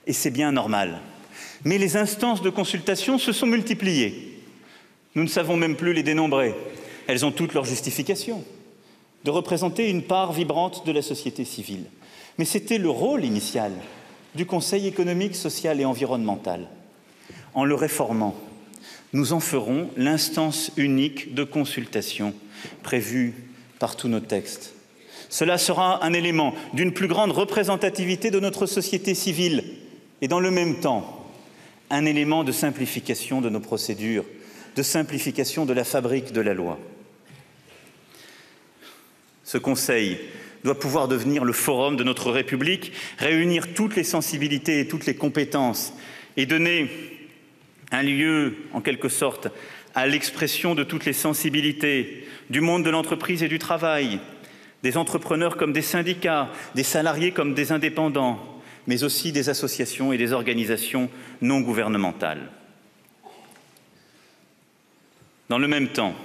Et c'est bien normal. Mais les instances de consultation se sont multipliées. Nous ne savons même plus les dénombrer. Elles ont toutes leur justification de représenter une part vibrante de la société civile. Mais c'était le rôle initial du Conseil économique, social et environnemental. En le réformant, nous en ferons l'instance unique de consultation prévue par tous nos textes. Cela sera un élément d'une plus grande représentativité de notre société civile et dans le même temps, un élément de simplification de nos procédures, de simplification de la fabrique de la loi. Ce Conseil doit pouvoir devenir le forum de notre République, réunir toutes les sensibilités et toutes les compétences et donner un lieu, en quelque sorte, à l'expression de toutes les sensibilités du monde de l'entreprise et du travail, des entrepreneurs comme des syndicats, des salariés comme des indépendants, mais aussi des associations et des organisations non gouvernementales. Dans le même temps,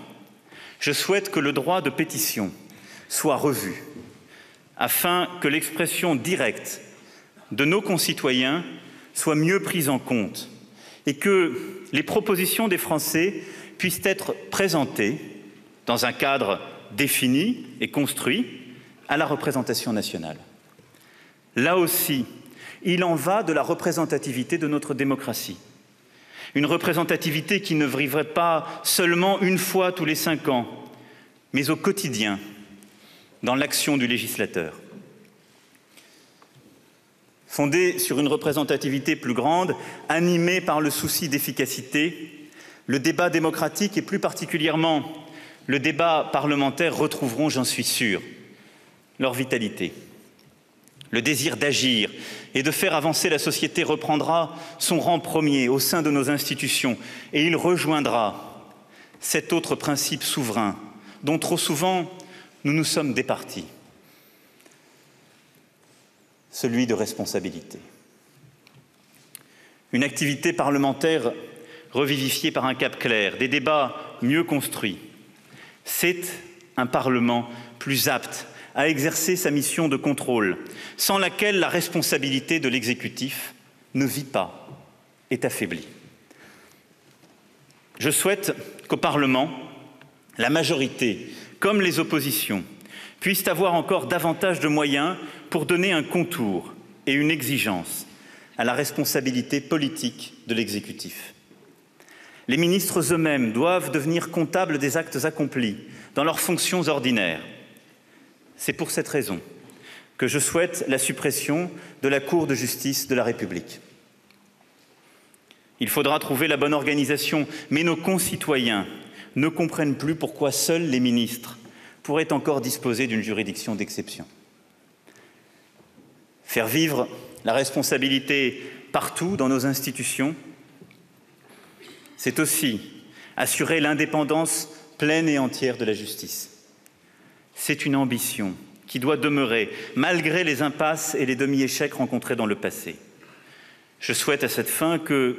je souhaite que le droit de pétition soit revu, afin que l'expression directe de nos concitoyens soit mieux prise en compte et que les propositions des Français puissent être présentées dans un cadre défini et construit à la représentation nationale. Là aussi, il en va de la représentativité de notre démocratie. Une représentativité qui ne vivrait pas seulement une fois tous les 5 ans, mais au quotidien, dans l'action du législateur. Fondée sur une représentativité plus grande, animée par le souci d'efficacité, le débat démocratique et plus particulièrement le débat parlementaire retrouveront, j'en suis sûr, leur vitalité. Le désir d'agir et de faire avancer la société reprendra son rang premier au sein de nos institutions et il rejoindra cet autre principe souverain dont trop souvent nous nous sommes départis, celui de responsabilité. Une activité parlementaire revivifiée par un cap clair, des débats mieux construits, c'est un Parlement plus apte à exercer sa mission de contrôle, sans laquelle la responsabilité de l'exécutif ne vit pas, est affaiblie. Je souhaite qu'au Parlement, la majorité, comme les oppositions, puissent avoir encore davantage de moyens pour donner un contour et une exigence à la responsabilité politique de l'exécutif. Les ministres eux-mêmes doivent devenir comptables des actes accomplis dans leurs fonctions ordinaires. C'est pour cette raison que je souhaite la suppression de la Cour de justice de la République. Il faudra trouver la bonne organisation, mais nos concitoyens ne comprennent plus pourquoi seuls les ministres pourraient encore disposer d'une juridiction d'exception. Faire vivre la responsabilité partout dans nos institutions, c'est aussi assurer l'indépendance pleine et entière de la justice. C'est une ambition qui doit demeurer, malgré les impasses et les demi-échecs rencontrés dans le passé. Je souhaite à cette fin que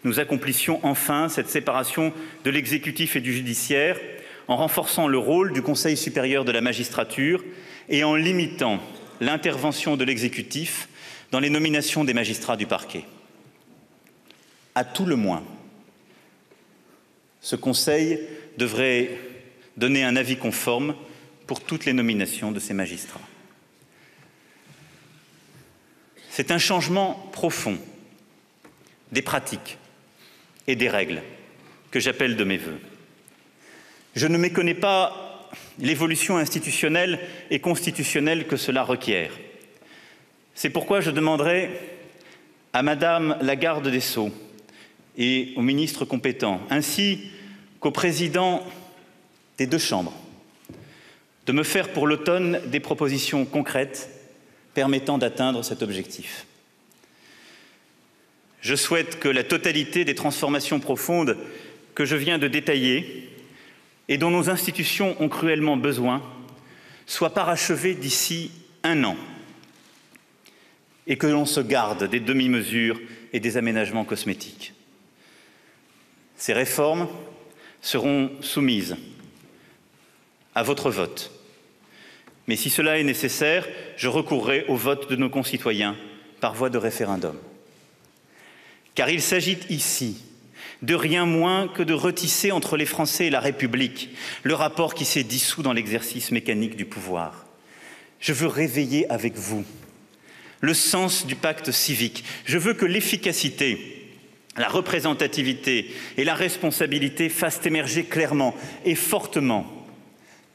nous accomplissions enfin cette séparation de l'exécutif et du judiciaire en renforçant le rôle du Conseil supérieur de la magistrature et en limitant l'intervention de l'exécutif dans les nominations des magistrats du parquet. À tout le moins, ce Conseil devrait donner un avis conforme pour toutes les nominations de ces magistrats. C'est un changement profond des pratiques et des règles que j'appelle de mes vœux. Je ne méconnais pas l'évolution institutionnelle et constitutionnelle que cela requiert. C'est pourquoi je demanderai à Madame la garde des Sceaux et aux ministres compétents, ainsi qu'au président des 2 chambres, de me faire pour l'automne des propositions concrètes permettant d'atteindre cet objectif. Je souhaite que la totalité des transformations profondes que je viens de détailler et dont nos institutions ont cruellement besoin soient parachevées d'ici 1 an et que l'on se garde des demi-mesures et des aménagements cosmétiques. Ces réformes seront soumises à votre vote Mais si cela est nécessaire, je recourrai au vote de nos concitoyens par voie de référendum. Car il s'agit ici de rien moins que de retisser entre les Français et la République le rapport qui s'est dissous dans l'exercice mécanique du pouvoir. Je veux réveiller avec vous le sens du pacte civique. Je veux que l'efficacité, la représentativité et la responsabilité fassent émerger clairement et fortement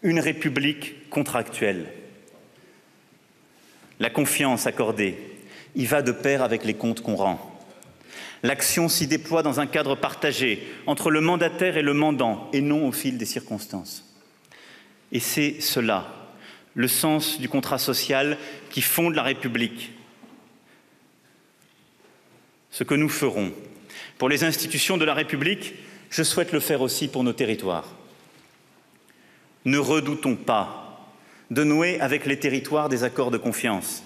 une République contractuelle. La confiance accordée y va de pair avec les comptes qu'on rend. L'action s'y déploie dans un cadre partagé entre le mandataire et le mandant, et non au fil des circonstances. Et c'est cela, le sens du contrat social qui fonde la République. Ce que nous ferons pour les institutions de la République, je souhaite le faire aussi pour nos territoires. Ne redoutons pas de nouer avec les territoires des accords de confiance.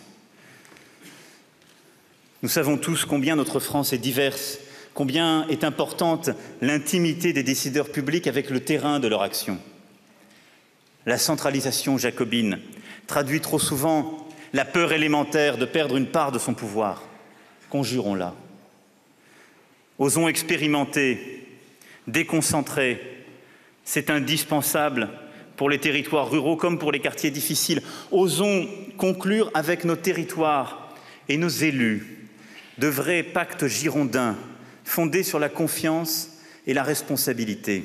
Nous savons tous combien notre France est diverse, combien est importante l'intimité des décideurs publics avec le terrain de leur action. La centralisation jacobine traduit trop souvent la peur élémentaire de perdre une part de son pouvoir. Conjurons-la. Osons expérimenter, déconcentrer. C'est indispensable pour les territoires ruraux comme pour les quartiers difficiles. Osons conclure avec nos territoires et nos élus de vrais pactes girondins fondés sur la confiance et la responsabilité.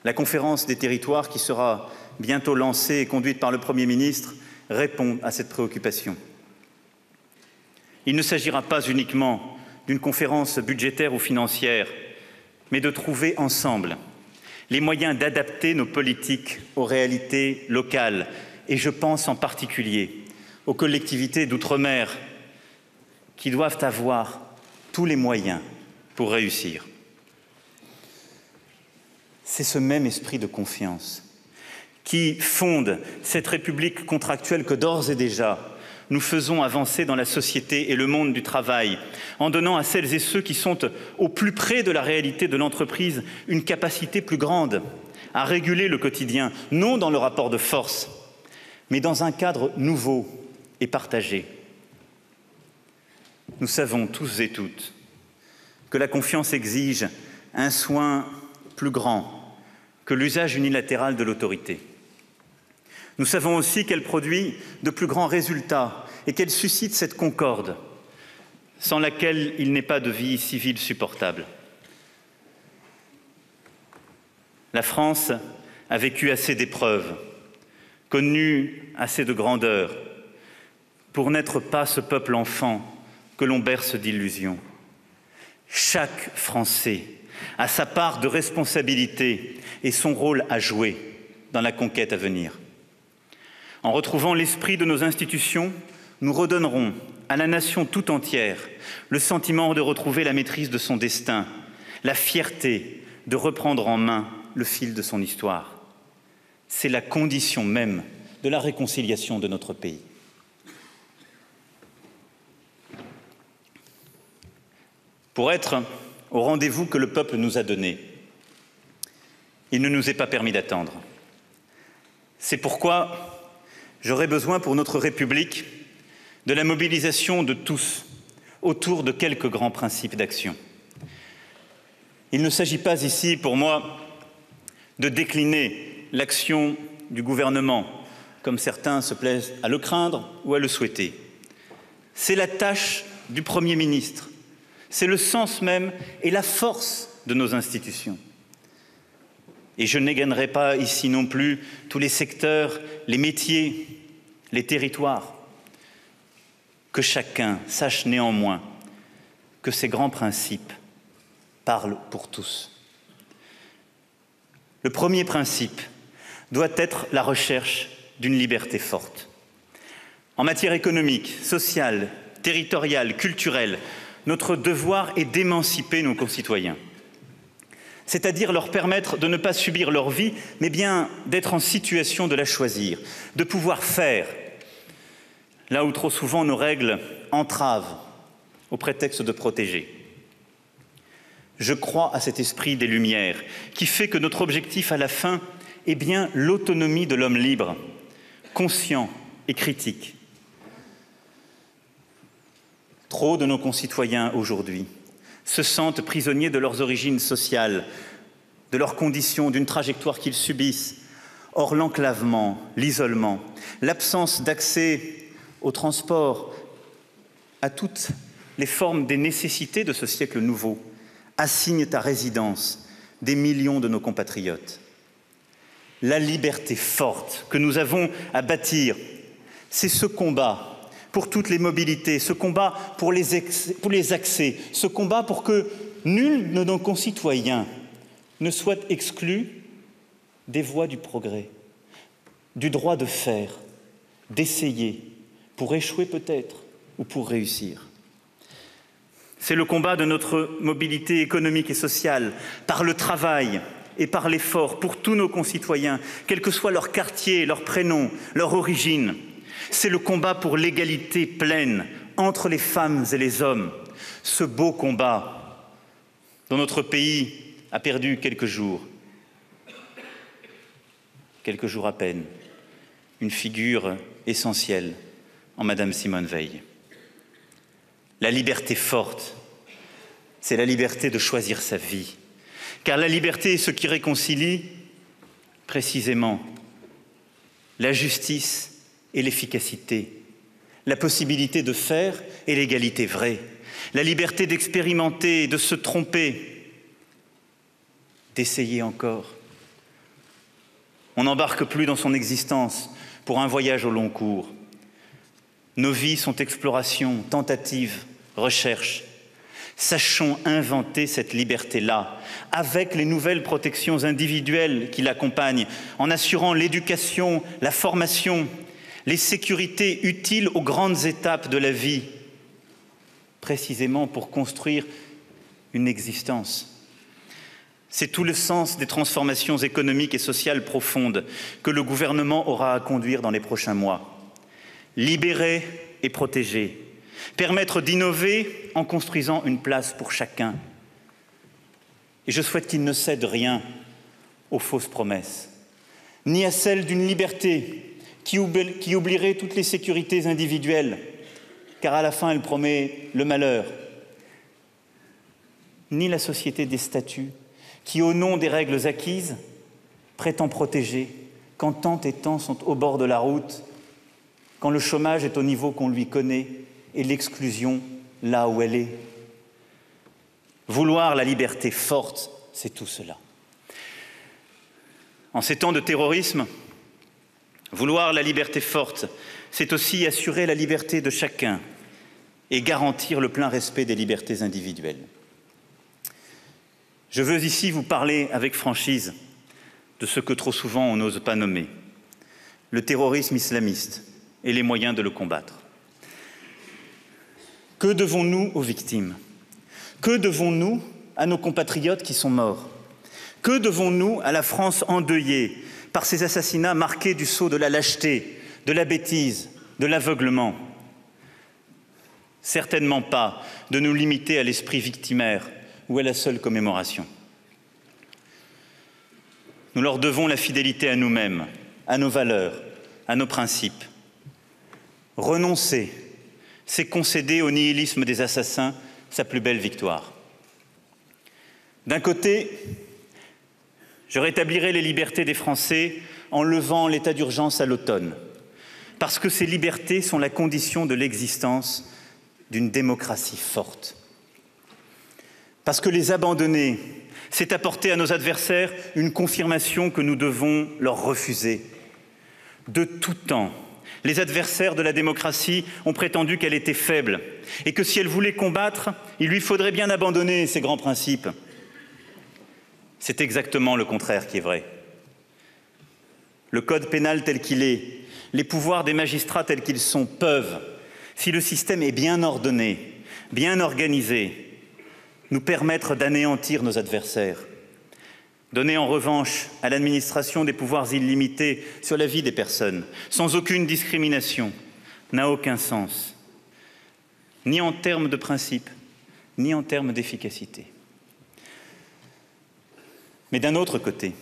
La conférence des territoires qui sera bientôt lancée et conduite par le Premier ministre répond à cette préoccupation. Il ne s'agira pas uniquement d'une conférence budgétaire ou financière, mais de trouver ensemble les moyens d'adapter nos politiques aux réalités locales. Et je pense en particulier aux collectivités d'outre-mer qui doivent avoir tous les moyens pour réussir. C'est ce même esprit de confiance qui fonde cette République contractuelle que d'ores et déjà nous faisons avancer dans la société et le monde du travail, en donnant à celles et ceux qui sont au plus près de la réalité de l'entreprise une capacité plus grande à réguler le quotidien, non dans le rapport de force, mais dans un cadre nouveau et partagé. Nous savons tous et toutes que la confiance exige un soin plus grand que l'usage unilatéral de l'autorité. Nous savons aussi qu'elle produit de plus grands résultats et qu'elle suscite cette concorde sans laquelle il n'est pas de vie civile supportable. La France a vécu assez d'épreuves, connu assez de grandeur pour n'être pas ce peuple enfant que l'on berce d'illusions. Chaque Français a sa part de responsabilité et son rôle à jouer dans la conquête à venir. En retrouvant l'esprit de nos institutions, nous redonnerons à la nation tout entière le sentiment de retrouver la maîtrise de son destin, la fierté de reprendre en main le fil de son histoire. C'est la condition même de la réconciliation de notre pays. Pour être au rendez-vous que le peuple nous a donné, il ne nous est pas permis d'attendre. C'est pourquoi j'aurai besoin pour notre République de la mobilisation de tous autour de quelques grands principes d'action. Il ne s'agit pas ici, pour moi, de décliner l'action du gouvernement, comme certains se plaisent à le craindre ou à le souhaiter. C'est la tâche du Premier ministre, c'est le sens même et la force de nos institutions. Et je n'égainerai pas ici non plus tous les secteurs, les métiers, les territoires. Que chacun sache néanmoins que ces grands principes parlent pour tous. Le premier principe doit être la recherche d'une liberté forte. En matière économique, sociale, territoriale, culturelle, notre devoir est d'émanciper nos concitoyens. C'est-à-dire leur permettre de ne pas subir leur vie, mais bien d'être en situation de la choisir, de pouvoir faire, là où trop souvent nos règles entravent au prétexte de protéger. Je crois à cet esprit des Lumières qui fait que notre objectif à la fin est bien l'autonomie de l'homme libre, conscient et critique. Trop de nos concitoyens aujourd'hui se sentent prisonniers de leurs origines sociales, de leurs conditions, d'une trajectoire qu'ils subissent. Or, l'enclavement, l'isolement, l'absence d'accès au transport, à toutes les formes des nécessités de ce siècle nouveau, assignent à résidence des millions de nos compatriotes. La liberté forte que nous avons à bâtir, c'est ce combat pour toutes les mobilités, ce combat pour les accès, ce combat pour que nul de nos concitoyens ne soit exclu des voies du progrès, du droit de faire, d'essayer, pour échouer peut-être ou pour réussir. C'est le combat de notre mobilité économique et sociale, par le travail et par l'effort pour tous nos concitoyens, quel que soit leur quartier, leur prénom, leur origine. C'est le combat pour l'égalité pleine entre les femmes et les hommes, ce beau combat dont notre pays a perdu quelques jours à peine, une figure essentielle en Madame Simone Veil. La liberté forte, c'est la liberté de choisir sa vie, car la liberté est ce qui réconcilie précisément la justice et l'efficacité, la possibilité de faire et l'égalité vraie, la liberté d'expérimenter, de se tromper, d'essayer encore. On n'embarque plus dans son existence pour un voyage au long cours. Nos vies sont exploration, tentative, recherche. Sachons inventer cette liberté-là, avec les nouvelles protections individuelles qui l'accompagnent, en assurant l'éducation, la formation, les sécurités utiles aux grandes étapes de la vie, précisément pour construire une existence. C'est tout le sens des transformations économiques et sociales profondes que le gouvernement aura à conduire dans les prochains mois. Libérer et protéger, permettre d'innover en construisant une place pour chacun. Et je souhaite qu'il ne cède rien aux fausses promesses, ni à celle d'une liberté qui oublierait toutes les sécurités individuelles, car à la fin elle promet le malheur, ni la société des statuts qui, au nom des règles acquises, prétend protéger quand tant et tant sont au bord de la route, quand le chômage est au niveau qu'on lui connaît et l'exclusion là où elle est. Vouloir la liberté forte, c'est tout cela. En ces temps de terrorisme, vouloir la liberté forte, c'est aussi assurer la liberté de chacun et garantir le plein respect des libertés individuelles. Je veux ici vous parler avec franchise de ce que trop souvent on n'ose pas nommer, le terrorisme islamiste et les moyens de le combattre. Que devons-nous aux victimes? Que devons-nous à nos compatriotes qui sont morts? Que devons-nous à la France endeuillée par ces assassinats marqués du sceau de la lâcheté, de la bêtise, de l'aveuglement? Certainement pas de nous limiter à l'esprit victimaire ou à la seule commémoration. Nous leur devons la fidélité à nous-mêmes, à nos valeurs, à nos principes. Renoncer, c'est concéder au nihilisme des assassins sa plus belle victoire. D'un côté, je rétablirai les libertés des Français en levant l'état d'urgence à l'automne, parce que ces libertés sont la condition de l'existence d'une démocratie forte. Parce que les abandonner, c'est apporter à nos adversaires une confirmation que nous devons leur refuser. De tout temps, les adversaires de la démocratie ont prétendu qu'elle était faible et que si elle voulait combattre, il lui faudrait bien abandonner ses grands principes. C'est exactement le contraire qui est vrai. Le code pénal tel qu'il est, les pouvoirs des magistrats tels qu'ils sont peuvent, si le système est bien ordonné, bien organisé, nous permettre d'anéantir nos adversaires. Donner en revanche à l'administration des pouvoirs illimités sur la vie des personnes, sans aucune discrimination, n'a aucun sens, ni en termes de principe, ni en termes d'efficacité. Mais d'un autre côté,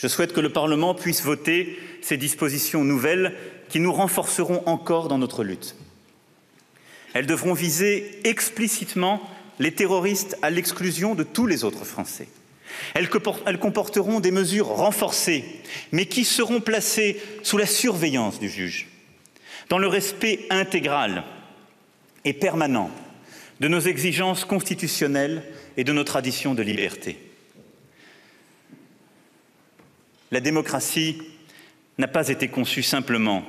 Je souhaite que le Parlement puisse voter ces dispositions nouvelles qui nous renforceront encore dans notre lutte. Elles devront viser explicitement les terroristes à l'exclusion de tous les autres Français. Elles comporteront des mesures renforcées, mais qui seront placées sous la surveillance du juge, dans le respect intégral et permanent de nos exigences constitutionnelles et de nos traditions de liberté. La démocratie n'a pas été conçue simplement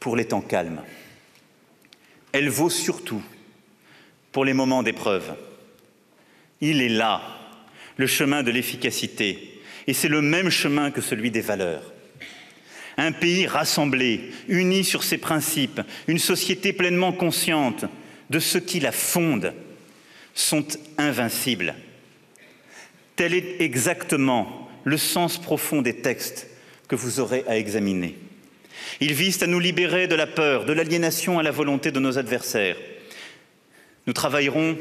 pour les temps calmes. Elle vaut surtout pour les moments d'épreuve. Il est là, le chemin de l'efficacité, et c'est le même chemin que celui des valeurs. Un pays rassemblé, uni sur ses principes, une société pleinement consciente de ce qui la fonde, sont invincibles. Tel est exactement le sens profond des textes que vous aurez à examiner. Ils visent à nous libérer de la peur, de l'aliénation à la volonté de nos adversaires. Nous travaillerons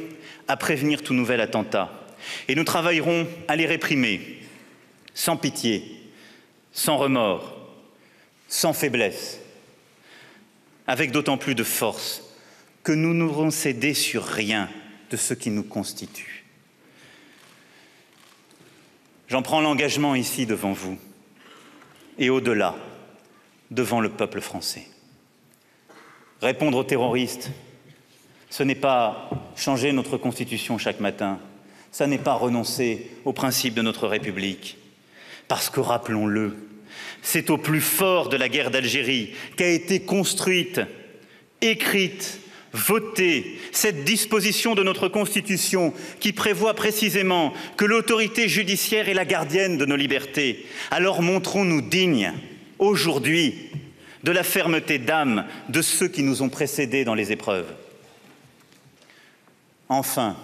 à prévenir tout nouvel attentat et nous travaillerons à les réprimer sans pitié, sans remords, sans faiblesse, avec d'autant plus de force que nous n'aurons cédé sur rien de ce qui nous constitue. J'en prends l'engagement ici devant vous et au-delà, devant le peuple français. Répondre aux terroristes, ce n'est pas changer notre Constitution chaque matin, ça n'est pas renoncer aux principes de notre République. Parce que, rappelons-le, c'est au plus fort de la guerre d'Algérie qu'a été construite, écrite, votée cette disposition de notre Constitution qui prévoit précisément que l'autorité judiciaire est la gardienne de nos libertés. Alors montrons-nous dignes, aujourd'hui, de la fermeté d'âme de ceux qui nous ont précédés dans les épreuves. Enfin,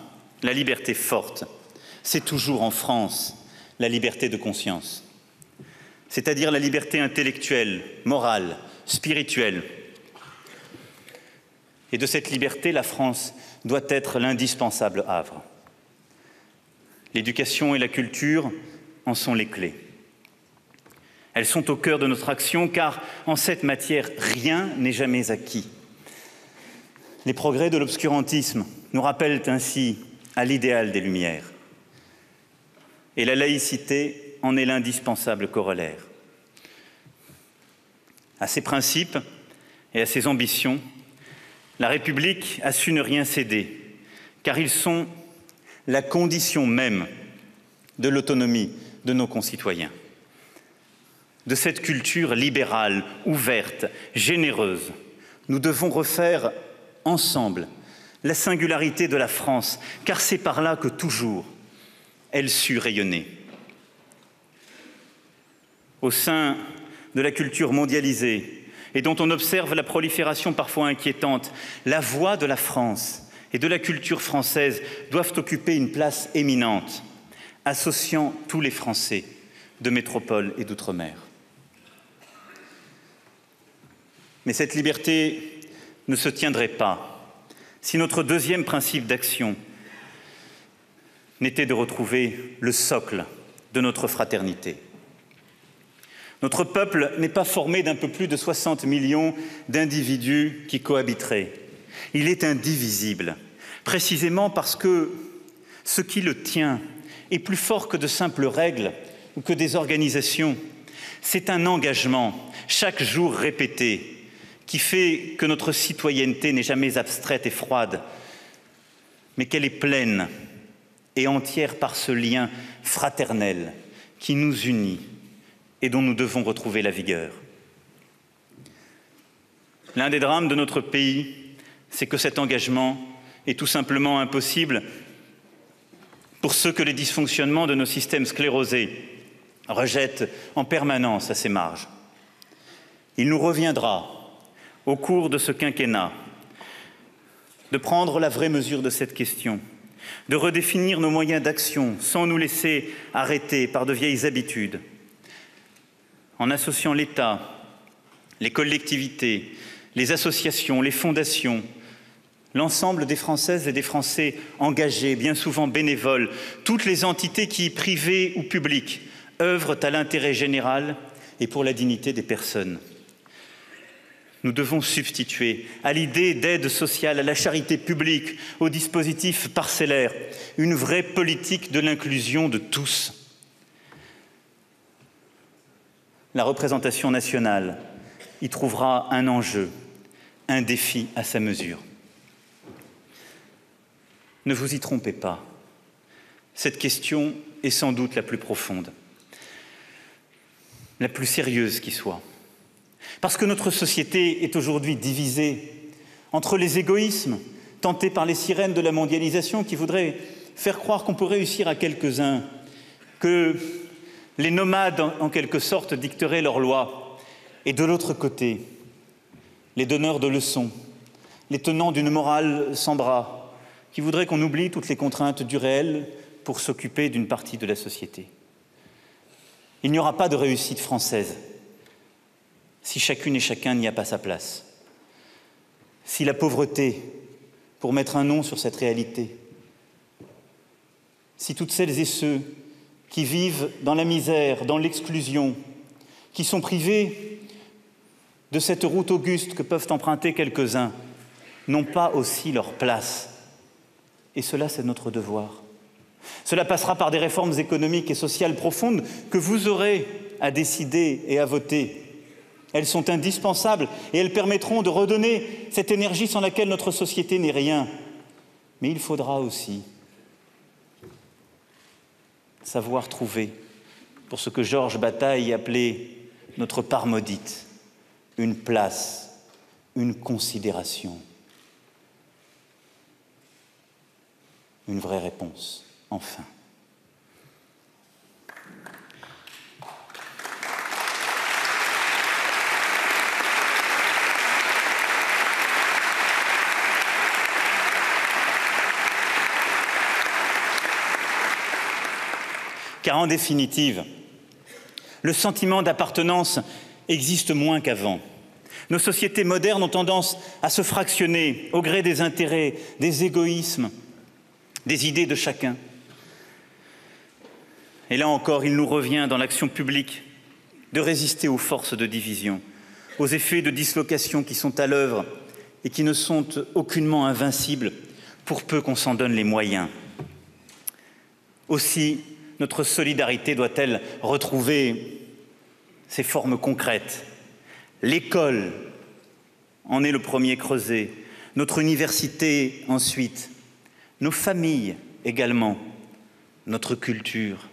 la liberté forte, c'est toujours en France la liberté de conscience, c'est-à-dire la liberté intellectuelle, morale, spirituelle. Et de cette liberté, la France doit être l'indispensable havre. L'éducation et la culture en sont les clés. Elles sont au cœur de notre action car, en cette matière, rien n'est jamais acquis. Les progrès de l'obscurantisme nous rappellent ainsi à l'idéal des Lumières. Et la laïcité en est l'indispensable corollaire. À ces principes et à ces ambitions, la République a su ne rien céder, car ils sont la condition même de l'autonomie de nos concitoyens. De cette culture libérale, ouverte, généreuse, nous devons refaire ensemble la singularité de la France, car c'est par là que toujours elle sut rayonner. Au sein de la culture mondialisée et dont on observe la prolifération parfois inquiétante, la voix de la France et de la culture française doivent occuper une place éminente, associant tous les Français de métropole et d'outre-mer. Mais cette liberté ne se tiendrait pas si notre deuxième principe d'action n'était de retrouver le socle de notre fraternité. Notre peuple n'est pas formé d'un peu plus de 60 millions d'individus qui cohabiteraient. Il est indivisible, précisément parce que ce qui le tient est plus fort que de simples règles ou que des organisations. C'est un engagement, chaque jour répété, qui fait que notre citoyenneté n'est jamais abstraite et froide, mais qu'elle est pleine et entière par ce lien fraternel qui nous unit et dont nous devons retrouver la vigueur. L'un des drames de notre pays, c'est que cet engagement est tout simplement impossible pour ceux que les dysfonctionnements de nos systèmes sclérosés rejettent en permanence à ses marges. Il nous reviendra, au cours de ce quinquennat, de prendre la vraie mesure de cette question, de redéfinir nos moyens d'action sans nous laisser arrêter par de vieilles habitudes, en associant l'État, les collectivités, les associations, les fondations, l'ensemble des Françaises et des Français engagés, bien souvent bénévoles, toutes les entités qui, privées ou publiques, œuvrent à l'intérêt général et pour la dignité des personnes. Nous devons substituer à l'idée d'aide sociale, à la charité publique, au dispositif parcellaire, une vraie politique de l'inclusion de tous. La représentation nationale y trouvera un enjeu, un défi à sa mesure. Ne vous y trompez pas, cette question est sans doute la plus profonde, la plus sérieuse qui soit. Parce que notre société est aujourd'hui divisée entre les égoïsmes tentés par les sirènes de la mondialisation qui voudraient faire croire qu'on peut réussir à quelques-uns, que les nomades, en quelque sorte, dicteraient leurs lois, et de l'autre côté, les donneurs de leçons, les tenants d'une morale sans bras, qui voudraient qu'on oublie toutes les contraintes du réel pour s'occuper d'une partie de la société. Il n'y aura pas de réussite française si chacune et chacun n'y a pas sa place. Si la pauvreté, pour mettre un nom sur cette réalité, si toutes celles et ceux qui vivent dans la misère, dans l'exclusion, qui sont privés de cette route auguste que peuvent emprunter quelques-uns, n'ont pas aussi leur place. Et cela, c'est notre devoir. Cela passera par des réformes économiques et sociales profondes que vous aurez à décider et à voter. Elles sont indispensables et elles permettront de redonner cette énergie sans laquelle notre société n'est rien. Mais il faudra aussi savoir trouver, pour ce que Georges Bataille appelait notre part maudite, une place, une considération, une vraie réponse, enfin. Car en définitive, le sentiment d'appartenance existe moins qu'avant. Nos sociétés modernes ont tendance à se fractionner au gré des intérêts, des égoïsmes, des idées de chacun. Et là encore, il nous revient dans l'action publique de résister aux forces de division, aux effets de dislocation qui sont à l'œuvre et qui ne sont aucunement invincibles pour peu qu'on s'en donne les moyens. Aussi, notre solidarité doit-elle retrouver ses formes concrètes. L'école en est le premier creuset, notre université ensuite, nos familles également, notre culture.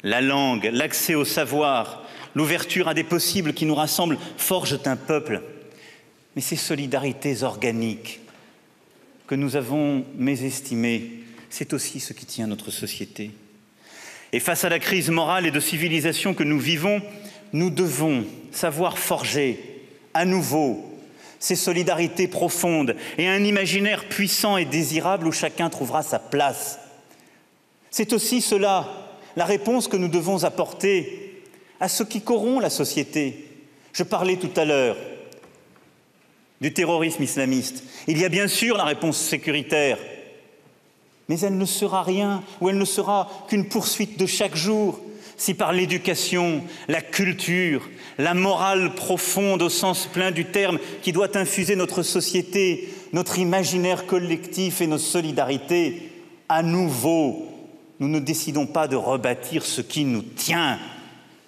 La langue, l'accès au savoir, l'ouverture à des possibles qui nous rassemblent forgent un peuple. Mais ces solidarités organiques que nous avons mésestimées, c'est aussi ce qui tient notre société. Et face à la crise morale et de civilisation que nous vivons, nous devons savoir forger à nouveau ces solidarités profondes et un imaginaire puissant et désirable où chacun trouvera sa place. C'est aussi cela, la réponse que nous devons apporter à ceux qui corrompent la société. Je parlais tout à l'heure du terrorisme islamiste. Il y a bien sûr la réponse sécuritaire, mais elle ne sera rien, ou elle ne sera qu'une poursuite de chaque jour, si par l'éducation, la culture, la morale profonde au sens plein du terme qui doit infuser notre société, notre imaginaire collectif et nos solidarités, à nouveau, nous ne décidons pas de rebâtir ce qui nous tient,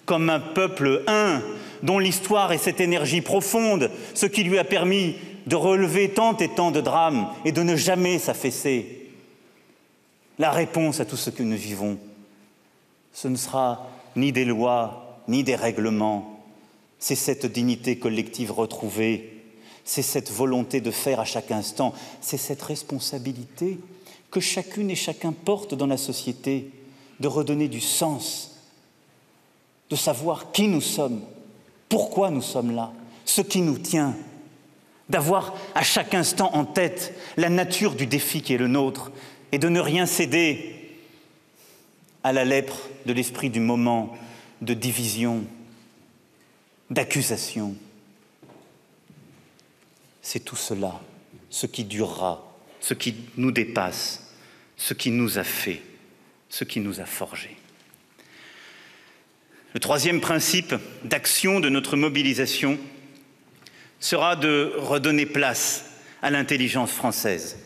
comme un peuple un, dont l'histoire est cette énergie profonde, ce qui lui a permis de relever tant et tant de drames et de ne jamais s'affaisser. La réponse à tout ce que nous vivons, ce ne sera ni des lois, ni des règlements. C'est cette dignité collective retrouvée, c'est cette volonté de faire à chaque instant, c'est cette responsabilité que chacune et chacun porte dans la société, de redonner du sens, de savoir qui nous sommes, pourquoi nous sommes là, ce qui nous tient, d'avoir à chaque instant en tête la nature du défi qui est le nôtre, et de ne rien céder à la lèpre de l'esprit du moment, de division, d'accusation. C'est tout cela, ce qui durera, ce qui nous dépasse, ce qui nous a fait, ce qui nous a forgés. Le troisième principe d'action de notre mobilisation sera de redonner place à l'intelligence française.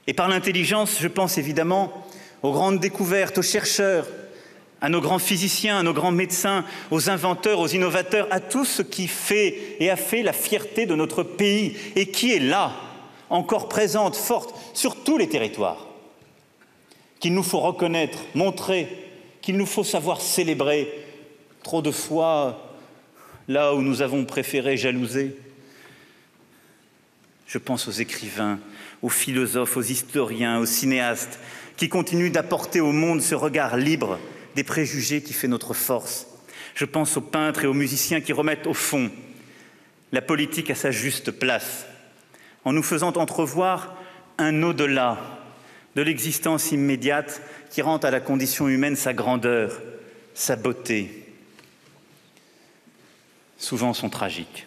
Et par l'intelligence, je pense évidemment aux grandes découvertes, aux chercheurs, à nos grands physiciens, à nos grands médecins, aux inventeurs, aux innovateurs, à tout ce qui fait et a fait la fierté de notre pays et qui est là, encore présente, forte, sur tous les territoires, qu'il nous faut reconnaître, montrer, qu'il nous faut savoir célébrer. Trop de fois, là où nous avons préféré jalouser. Je pense aux écrivains, aux philosophes, aux historiens, aux cinéastes, qui continuent d'apporter au monde ce regard libre des préjugés qui fait notre force. Je pense aux peintres et aux musiciens qui remettent au fond la politique à sa juste place, en nous faisant entrevoir un au-delà de l'existence immédiate qui rend à la condition humaine sa grandeur, sa beauté, souvent sont tragiques.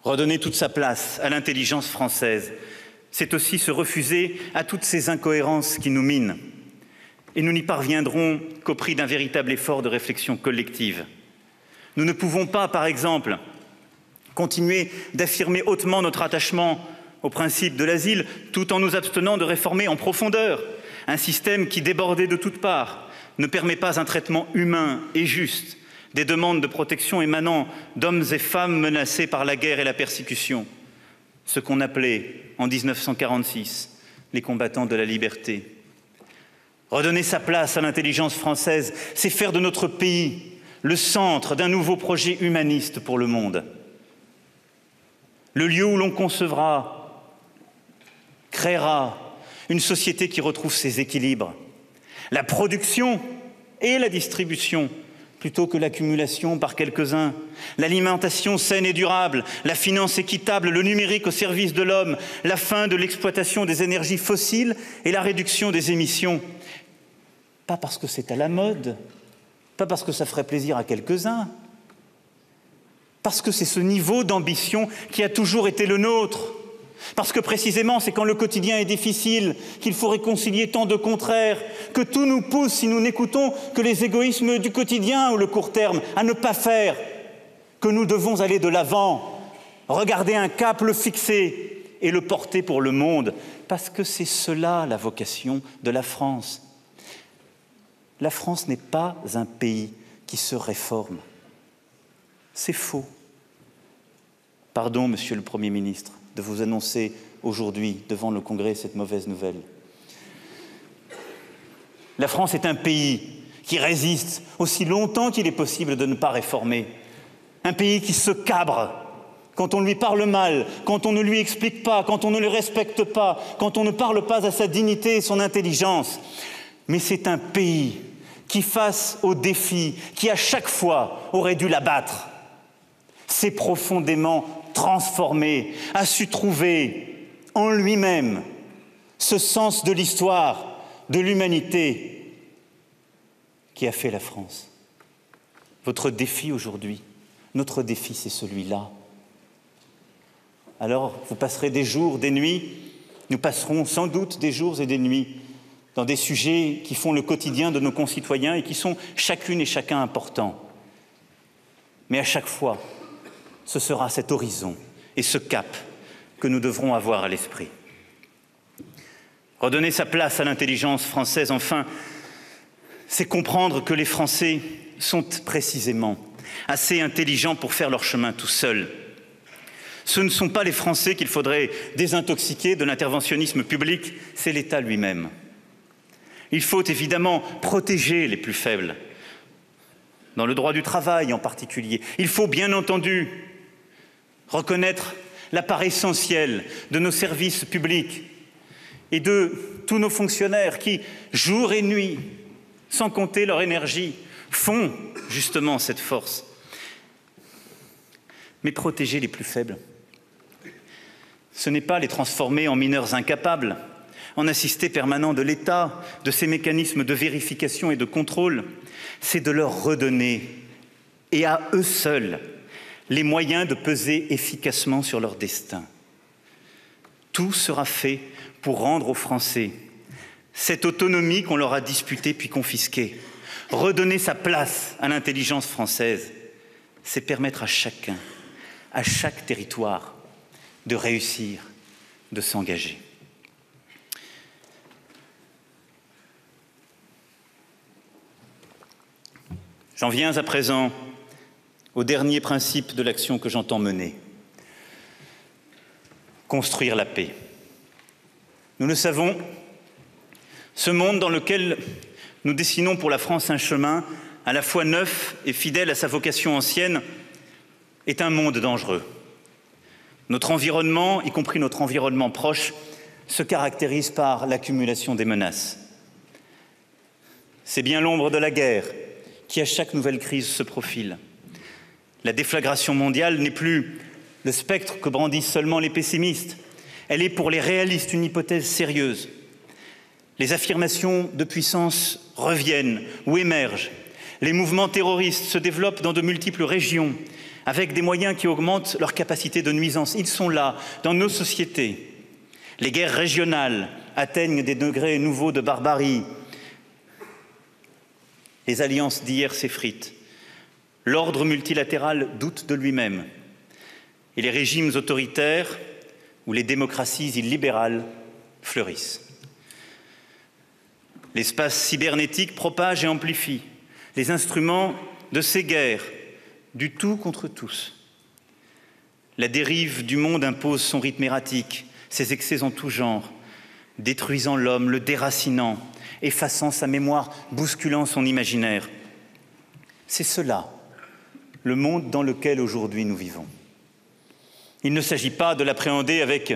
Redonner toute sa place à l'intelligence française, c'est aussi se refuser à toutes ces incohérences qui nous minent. Et nous n'y parviendrons qu'au prix d'un véritable effort de réflexion collective. Nous ne pouvons pas, par exemple, continuer d'affirmer hautement notre attachement au principe de l'asile, tout en nous abstenant de réformer en profondeur un système qui, débordé de toutes parts, ne permet pas un traitement humain et juste des demandes de protection émanant d'hommes et femmes menacés par la guerre et la persécution, ce qu'on appelait en 1946 les combattants de la liberté. Redonner sa place à l'intelligence française, c'est faire de notre pays le centre d'un nouveau projet humaniste pour le monde. Le lieu où l'on concevra, créera une société qui retrouve ses équilibres. La production et la distribution plutôt que l'accumulation par quelques-uns, l'alimentation saine et durable, la finance équitable, le numérique au service de l'homme, la fin de l'exploitation des énergies fossiles et la réduction des émissions. Pas parce que c'est à la mode, pas parce que ça ferait plaisir à quelques-uns, parce que c'est ce niveau d'ambition qui a toujours été le nôtre. Parce que précisément, c'est quand le quotidien est difficile qu'il faut réconcilier tant de contraires, que tout nous pousse, si nous n'écoutons que les égoïsmes du quotidien ou le court terme, à ne pas faire, que nous devons aller de l'avant, regarder un cap, le fixer et le porter pour le monde, parce que c'est cela la vocation de la France. La France n'est pas un pays qui se réforme. C'est faux. Pardon, Monsieur le Premier ministre, de vous annoncer aujourd'hui devant le Congrès cette mauvaise nouvelle. La France est un pays qui résiste aussi longtemps qu'il est possible de ne pas réformer. Un pays qui se cabre quand on lui parle mal, quand on ne lui explique pas, quand on ne le respecte pas, quand on ne parle pas à sa dignité et son intelligence. Mais c'est un pays qui, face aux défis, qui à chaque fois aurait dû l'abattre, s'est profondément transformé, a su trouver en lui-même ce sens de l'histoire, de l'humanité qui a fait la France. Votre défi aujourd'hui, notre défi, c'est celui-là. Alors, vous passerez des jours, des nuits, nous passerons sans doute des jours et des nuits dans des sujets qui font le quotidien de nos concitoyens et qui sont chacune et chacun importants. Mais à chaque fois, ce sera cet horizon et ce cap que nous devrons avoir à l'esprit. Redonner sa place à l'intelligence française, enfin, c'est comprendre que les Français sont précisément assez intelligents pour faire leur chemin tout seuls. Ce ne sont pas les Français qu'il faudrait désintoxiquer de l'interventionnisme public, c'est l'État lui-même. Il faut évidemment protéger les plus faibles, dans le droit du travail en particulier. Il faut bien entendu reconnaître la part essentielle de nos services publics et de tous nos fonctionnaires qui, jour et nuit, sans compter leur énergie, font justement cette force. Mais protéger les plus faibles, ce n'est pas les transformer en mineurs incapables, en assistés permanents de l'État, de ses mécanismes de vérification et de contrôle, c'est de leur redonner, et à eux seuls, les moyens de peser efficacement sur leur destin. Tout sera fait pour rendre aux Français cette autonomie qu'on leur a disputée puis confisquée, Redonner sa place à l'intelligence française, c'est permettre à chacun, à chaque territoire, de réussir, de s'engager. J'en viens à présent au dernier principe de l'action que j'entends mener. Construire la paix. Nous le savons, ce monde dans lequel nous dessinons pour la France un chemin à la fois neuf et fidèle à sa vocation ancienne est un monde dangereux. Notre environnement, y compris notre environnement proche, se caractérise par l'accumulation des menaces. C'est bien l'ombre de la guerre qui, à chaque nouvelle crise, se profile. La déflagration mondiale n'est plus le spectre que brandissent seulement les pessimistes. Elle est pour les réalistes une hypothèse sérieuse. Les affirmations de puissance reviennent ou émergent. Les mouvements terroristes se développent dans de multiples régions, avec des moyens qui augmentent leur capacité de nuisance. Ils sont là, dans nos sociétés. Les guerres régionales atteignent des degrés nouveaux de barbarie. Les alliances d'hier s'effritent. L'ordre multilatéral doute de lui-même. Et les régimes autoritaires ou les démocraties illibérales fleurissent. L'espace cybernétique propage et amplifie les instruments de ces guerres, du tout contre tous. La dérive du monde impose son rythme erratique, ses excès en tout genre, détruisant l'homme, le déracinant, effaçant sa mémoire, bousculant son imaginaire. C'est cela, le monde dans lequel aujourd'hui nous vivons. Il ne s'agit pas de l'appréhender avec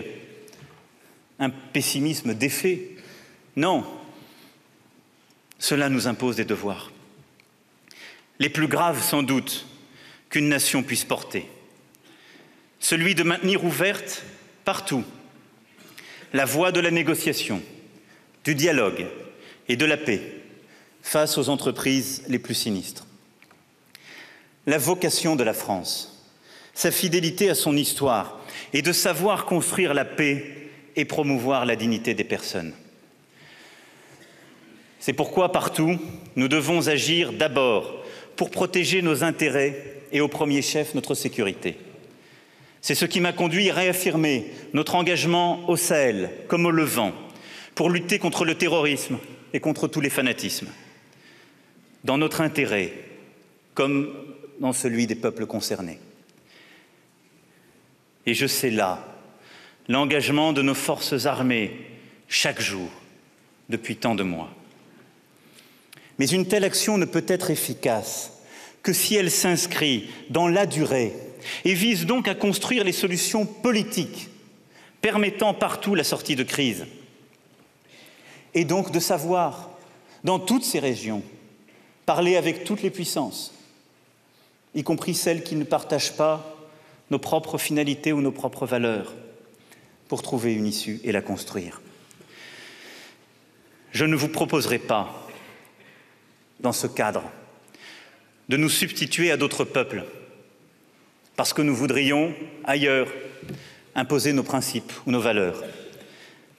un pessimisme défait. Non, cela nous impose des devoirs. Les plus graves, sans doute, qu'une nation puisse porter. Celui de maintenir ouverte, partout, la voie de la négociation, du dialogue et de la paix face aux entreprises les plus sinistres. La vocation de la France, sa fidélité à son histoire est de savoir construire la paix et promouvoir la dignité des personnes. C'est pourquoi, partout, nous devons agir d'abord pour protéger nos intérêts et au premier chef notre sécurité. C'est ce qui m'a conduit à réaffirmer notre engagement au Sahel comme au Levant pour lutter contre le terrorisme et contre tous les fanatismes. Dans notre intérêt, comme dans celui des peuples concernés. Et je sais là l'engagement de nos forces armées chaque jour, depuis tant de mois. Mais une telle action ne peut être efficace que si elle s'inscrit dans la durée et vise donc à construire les solutions politiques permettant partout la sortie de crise. Et donc de savoir, dans toutes ces régions, parler avec toutes les puissances, y compris celles qui ne partagent pas nos propres finalités ou nos propres valeurs, pour trouver une issue et la construire. Je ne vous proposerai pas, dans ce cadre, de nous substituer à d'autres peuples, parce que nous voudrions, ailleurs, imposer nos principes ou nos valeurs,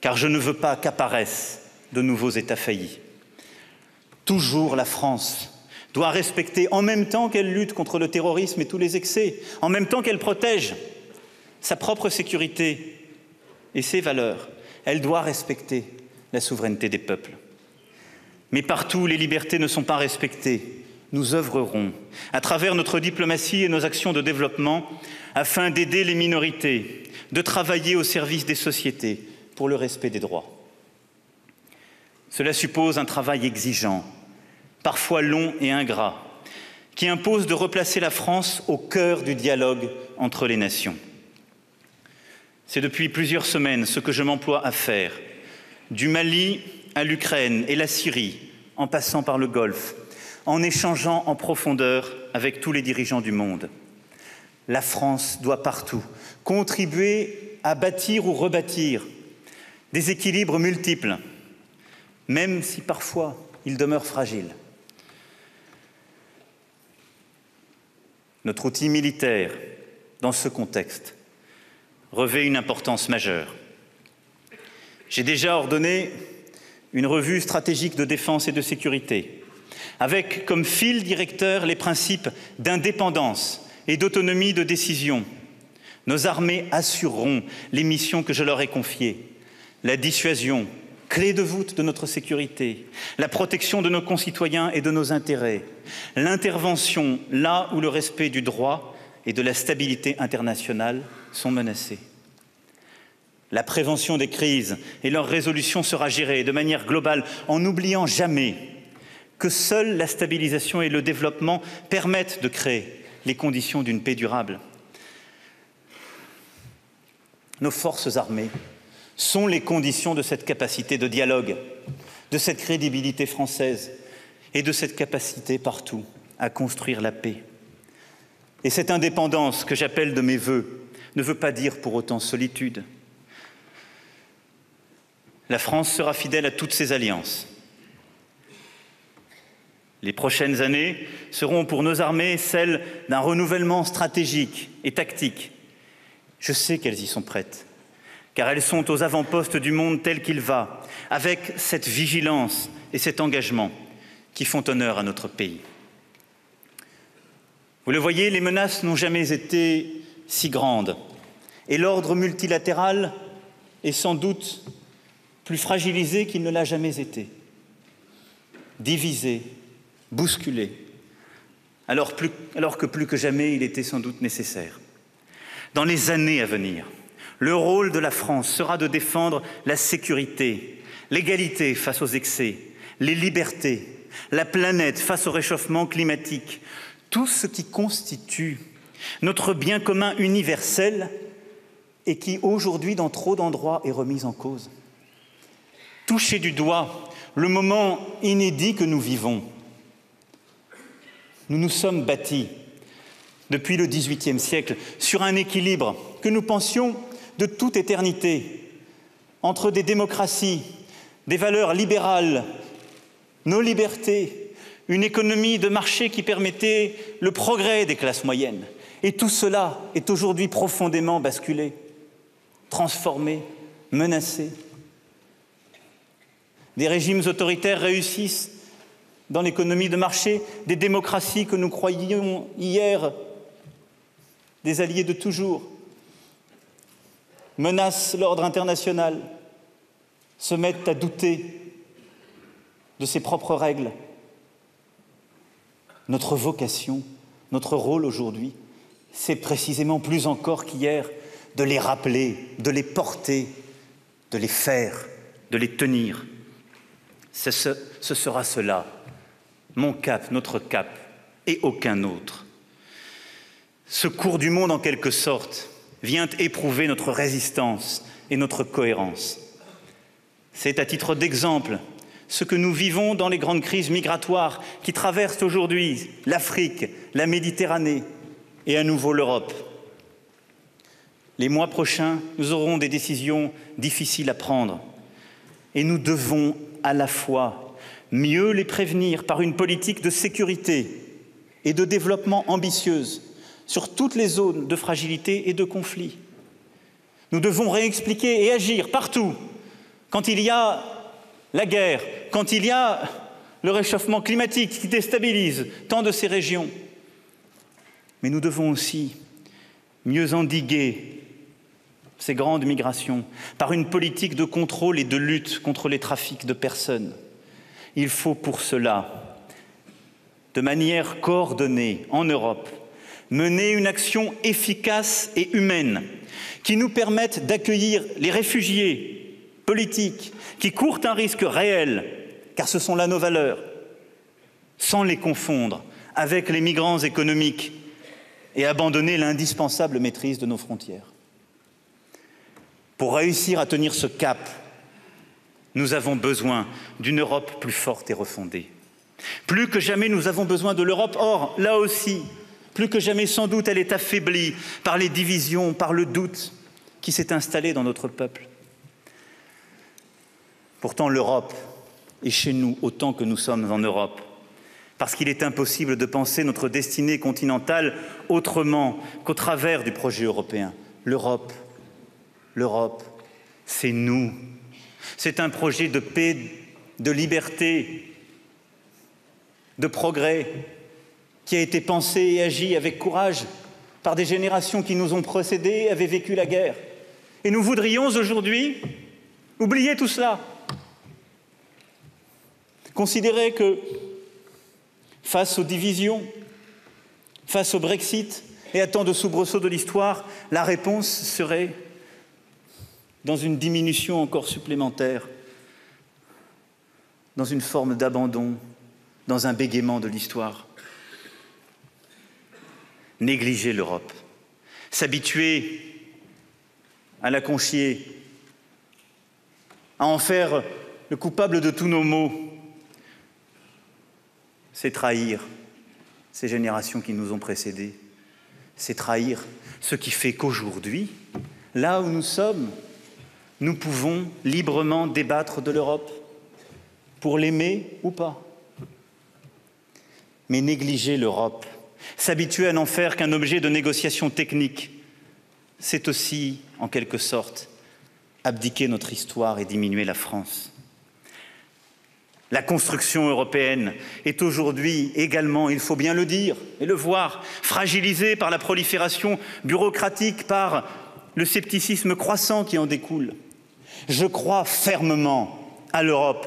car je ne veux pas qu'apparaissent de nouveaux États faillis. Toujours la France doit respecter, en même temps qu'elle lutte contre le terrorisme et tous les excès, en même temps qu'elle protège sa propre sécurité et ses valeurs, elle doit respecter la souveraineté des peuples. Mais partout où les libertés ne sont pas respectées, nous œuvrerons, à travers notre diplomatie et nos actions de développement, afin d'aider les minorités, de travailler au service des sociétés pour le respect des droits. Cela suppose un travail exigeant, parfois long et ingrat, qui impose de replacer la France au cœur du dialogue entre les nations. C'est depuis plusieurs semaines ce que je m'emploie à faire, du Mali à l'Ukraine et la Syrie, en passant par le Golfe, en échangeant en profondeur avec tous les dirigeants du monde. La France doit partout contribuer à bâtir ou rebâtir des équilibres multiples, même si parfois ils demeurent fragiles. Notre outil militaire, dans ce contexte, revêt une importance majeure. J'ai déjà ordonné une revue stratégique de défense et de sécurité, avec comme fil directeur les principes d'indépendance et d'autonomie de décision. Nos armées assureront les missions que je leur ai confiées, la dissuasion, clé de voûte de notre sécurité, la protection de nos concitoyens et de nos intérêts, l'intervention là où le respect du droit et de la stabilité internationale sont menacés. La prévention des crises et leur résolution sera gérée de manière globale en n'oubliant jamais que seule la stabilisation et le développement permettent de créer les conditions d'une paix durable. Nos forces armées sont les conditions de cette capacité de dialogue, de cette crédibilité française et de cette capacité partout à construire la paix. Et cette indépendance que j'appelle de mes vœux ne veut pas dire pour autant solitude. La France sera fidèle à toutes ses alliances. Les prochaines années seront pour nos armées celles d'un renouvellement stratégique et tactique. Je sais qu'elles y sont prêtes, car elles sont aux avant-postes du monde tel qu'il va, avec cette vigilance et cet engagement qui font honneur à notre pays. Vous le voyez, les menaces n'ont jamais été si grandes, et l'ordre multilatéral est sans doute plus fragilisé qu'il ne l'a jamais été, divisé, bousculé, alors que plus que jamais il était sans doute nécessaire. Dans les années à venir, le rôle de la France sera de défendre la sécurité, l'égalité face aux excès, les libertés, la planète face au réchauffement climatique, tout ce qui constitue notre bien commun universel et qui aujourd'hui dans trop d'endroits est remis en cause. Toucher du doigt le moment inédit que nous vivons. Nous nous sommes bâtis depuis le XVIIIe siècle sur un équilibre que nous pensions de toute éternité entre des démocraties, des valeurs libérales, nos libertés, une économie de marché qui permettait le progrès des classes moyennes. Et tout cela est aujourd'hui profondément basculé, transformé, menacé. Des régimes autoritaires réussissent dans l'économie de marché, des démocraties que nous croyions hier des alliés de toujours, menacent l'ordre international, se mettent à douter de ses propres règles. Notre vocation, notre rôle aujourd'hui, c'est précisément plus encore qu'hier de les rappeler, de les porter, de les faire, de les tenir. Ce sera cela, mon cap, notre cap, et aucun autre. Ce cours du monde, en quelque sorte, vient éprouver notre résistance et notre cohérence. C'est à titre d'exemple ce que nous vivons dans les grandes crises migratoires qui traversent aujourd'hui l'Afrique, la Méditerranée et à nouveau l'Europe. Les mois prochains, nous aurons des décisions difficiles à prendre et nous devons à la fois mieux les prévenir par une politique de sécurité et de développement ambitieuse sur toutes les zones de fragilité et de conflit. Nous devons réexpliquer et agir partout quand il y a la guerre, quand il y a le réchauffement climatique qui déstabilise tant de ces régions. Mais nous devons aussi mieux endiguer ces grandes migrations par une politique de contrôle et de lutte contre les trafics de personnes. Il faut pour cela, de manière coordonnée en Europe, mener une action efficace et humaine qui nous permette d'accueillir les réfugiés politiques qui courent un risque réel, car ce sont là nos valeurs, sans les confondre avec les migrants économiques et abandonner l'indispensable maîtrise de nos frontières. Pour réussir à tenir ce cap, nous avons besoin d'une Europe plus forte et refondée. Plus que jamais, nous avons besoin de l'Europe. Or, là aussi, plus que jamais, sans doute, elle est affaiblie par les divisions, par le doute qui s'est installé dans notre peuple. Pourtant, l'Europe est chez nous autant que nous sommes en Europe, parce qu'il est impossible de penser notre destinée continentale autrement qu'au travers du projet européen. L'Europe, c'est nous. C'est un projet de paix, de liberté, de progrès qui a été pensé et agi avec courage par des générations qui nous ont précédés, avaient vécu la guerre. Et nous voudrions aujourd'hui oublier tout cela. Considérer que face aux divisions, face au Brexit et à tant de soubresauts de l'histoire, la réponse serait dans une diminution encore supplémentaire, dans une forme d'abandon, dans un bégaiement de l'histoire. Négliger l'Europe, s'habituer à la conchier, à en faire le coupable de tous nos maux, c'est trahir ces générations qui nous ont précédés. C'est trahir ce qui fait qu'aujourd'hui, là où nous sommes, nous pouvons librement débattre de l'Europe, pour l'aimer ou pas. Mais négliger l'Europe, s'habituer à n'en faire qu'un objet de négociation technique, c'est aussi, en quelque sorte, abdiquer notre histoire et diminuer la France. La construction européenne est aujourd'hui également, il faut bien le dire et le voir, fragilisée par la prolifération bureaucratique, par le scepticisme croissant qui en découle. Je crois fermement à l'Europe,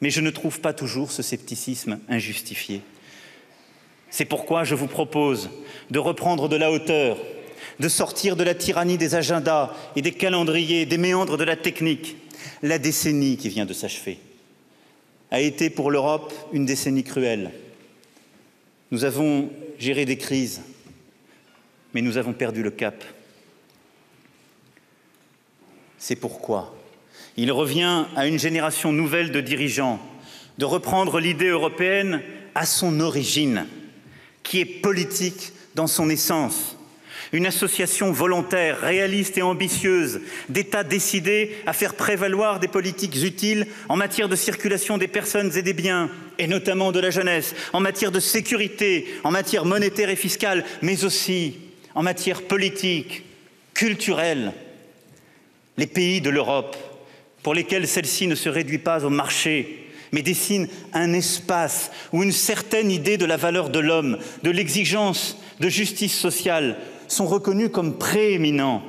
mais je ne trouve pas toujours ce scepticisme injustifié. C'est pourquoi je vous propose de reprendre de la hauteur, de sortir de la tyrannie des agendas et des calendriers, des méandres de la technique. La décennie qui vient de s'achever a été pour l'Europe une décennie cruelle. Nous avons géré des crises, mais nous avons perdu le cap. C'est pourquoi il revient à une génération nouvelle de dirigeants de reprendre l'idée européenne à son origine, qui est politique dans son essence. Une association volontaire, réaliste et ambitieuse d'États décidés à faire prévaloir des politiques utiles en matière de circulation des personnes et des biens, et notamment de la jeunesse, en matière de sécurité, en matière monétaire et fiscale, mais aussi en matière politique, culturelle. Les pays de l'Europe, pour lesquels celle-ci ne se réduit pas au marché, mais dessine un espace où une certaine idée de la valeur de l'homme, de l'exigence de justice sociale, sont reconnus comme prééminents.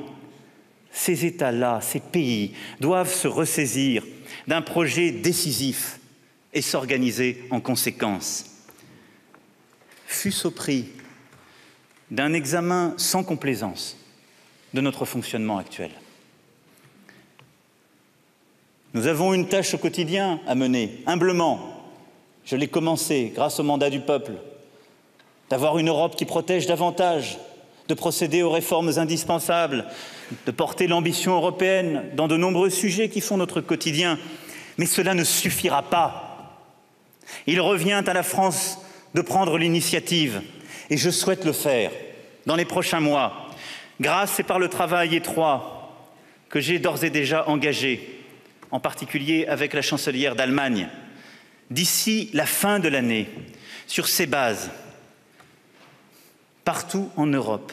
Ces États-là, ces pays, doivent se ressaisir d'un projet décisif et s'organiser en conséquence. Fût-ce au prix d'un examen sans complaisance de notre fonctionnement actuel. Nous avons une tâche au quotidien à mener, humblement. Je l'ai commencé grâce au mandat du peuple, d'avoir une Europe qui protège davantage, de procéder aux réformes indispensables, de porter l'ambition européenne dans de nombreux sujets qui font notre quotidien. Mais cela ne suffira pas. Il revient à la France de prendre l'initiative, et je souhaite le faire dans les prochains mois, grâce et par le travail étroit que j'ai d'ores et déjà engagé, en particulier avec la chancelière d'Allemagne. D'ici la fin de l'année, sur ces bases, partout en Europe,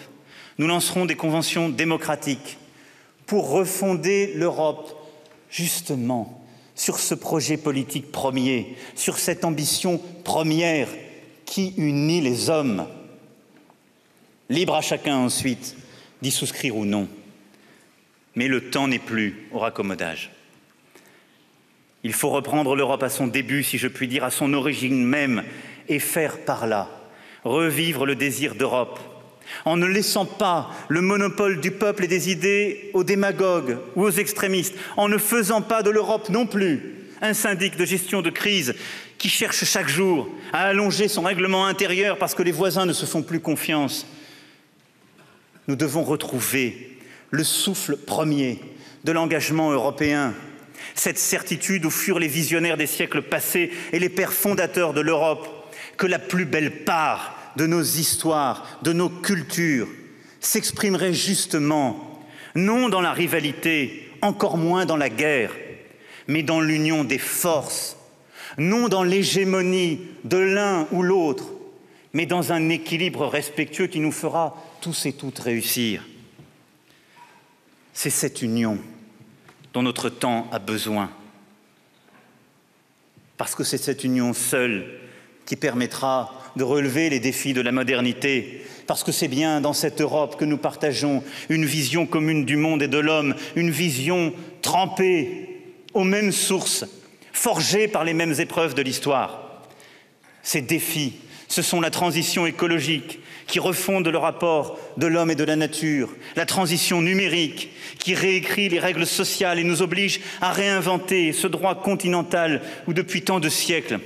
nous lancerons des conventions démocratiques pour refonder l'Europe, justement, sur ce projet politique premier, sur cette ambition première qui unit les hommes. Libre à chacun ensuite d'y souscrire ou non. Mais le temps n'est plus au raccommodage. Il faut reprendre l'Europe à son début, si je puis dire, à son origine même, et faire par là revivre le désir d'Europe, en ne laissant pas le monopole du peuple et des idées aux démagogues ou aux extrémistes, en ne faisant pas de l'Europe non plus un syndic de gestion de crise qui cherche chaque jour à allonger son règlement intérieur parce que les voisins ne se font plus confiance. Nous devons retrouver le souffle premier de l'engagement européen, cette certitude où furent les visionnaires des siècles passés et les pères fondateurs de l'Europe, que la plus belle part de nos histoires, de nos cultures, s'exprimerait justement, non dans la rivalité, encore moins dans la guerre, mais dans l'union des forces, non dans l'hégémonie de l'un ou l'autre, mais dans un équilibre respectueux qui nous fera tous et toutes réussir. C'est cette union dont notre temps a besoin, parce que c'est cette union seule qui permettra de relever les défis de la modernité, parce que c'est bien dans cette Europe que nous partageons une vision commune du monde et de l'homme, une vision trempée aux mêmes sources, forgée par les mêmes épreuves de l'histoire. Ces défis, ce sont la transition écologique qui refonde le rapport de l'homme et de la nature, la transition numérique qui réécrit les règles sociales et nous oblige à réinventer ce droit continental où depuis tant de siècles,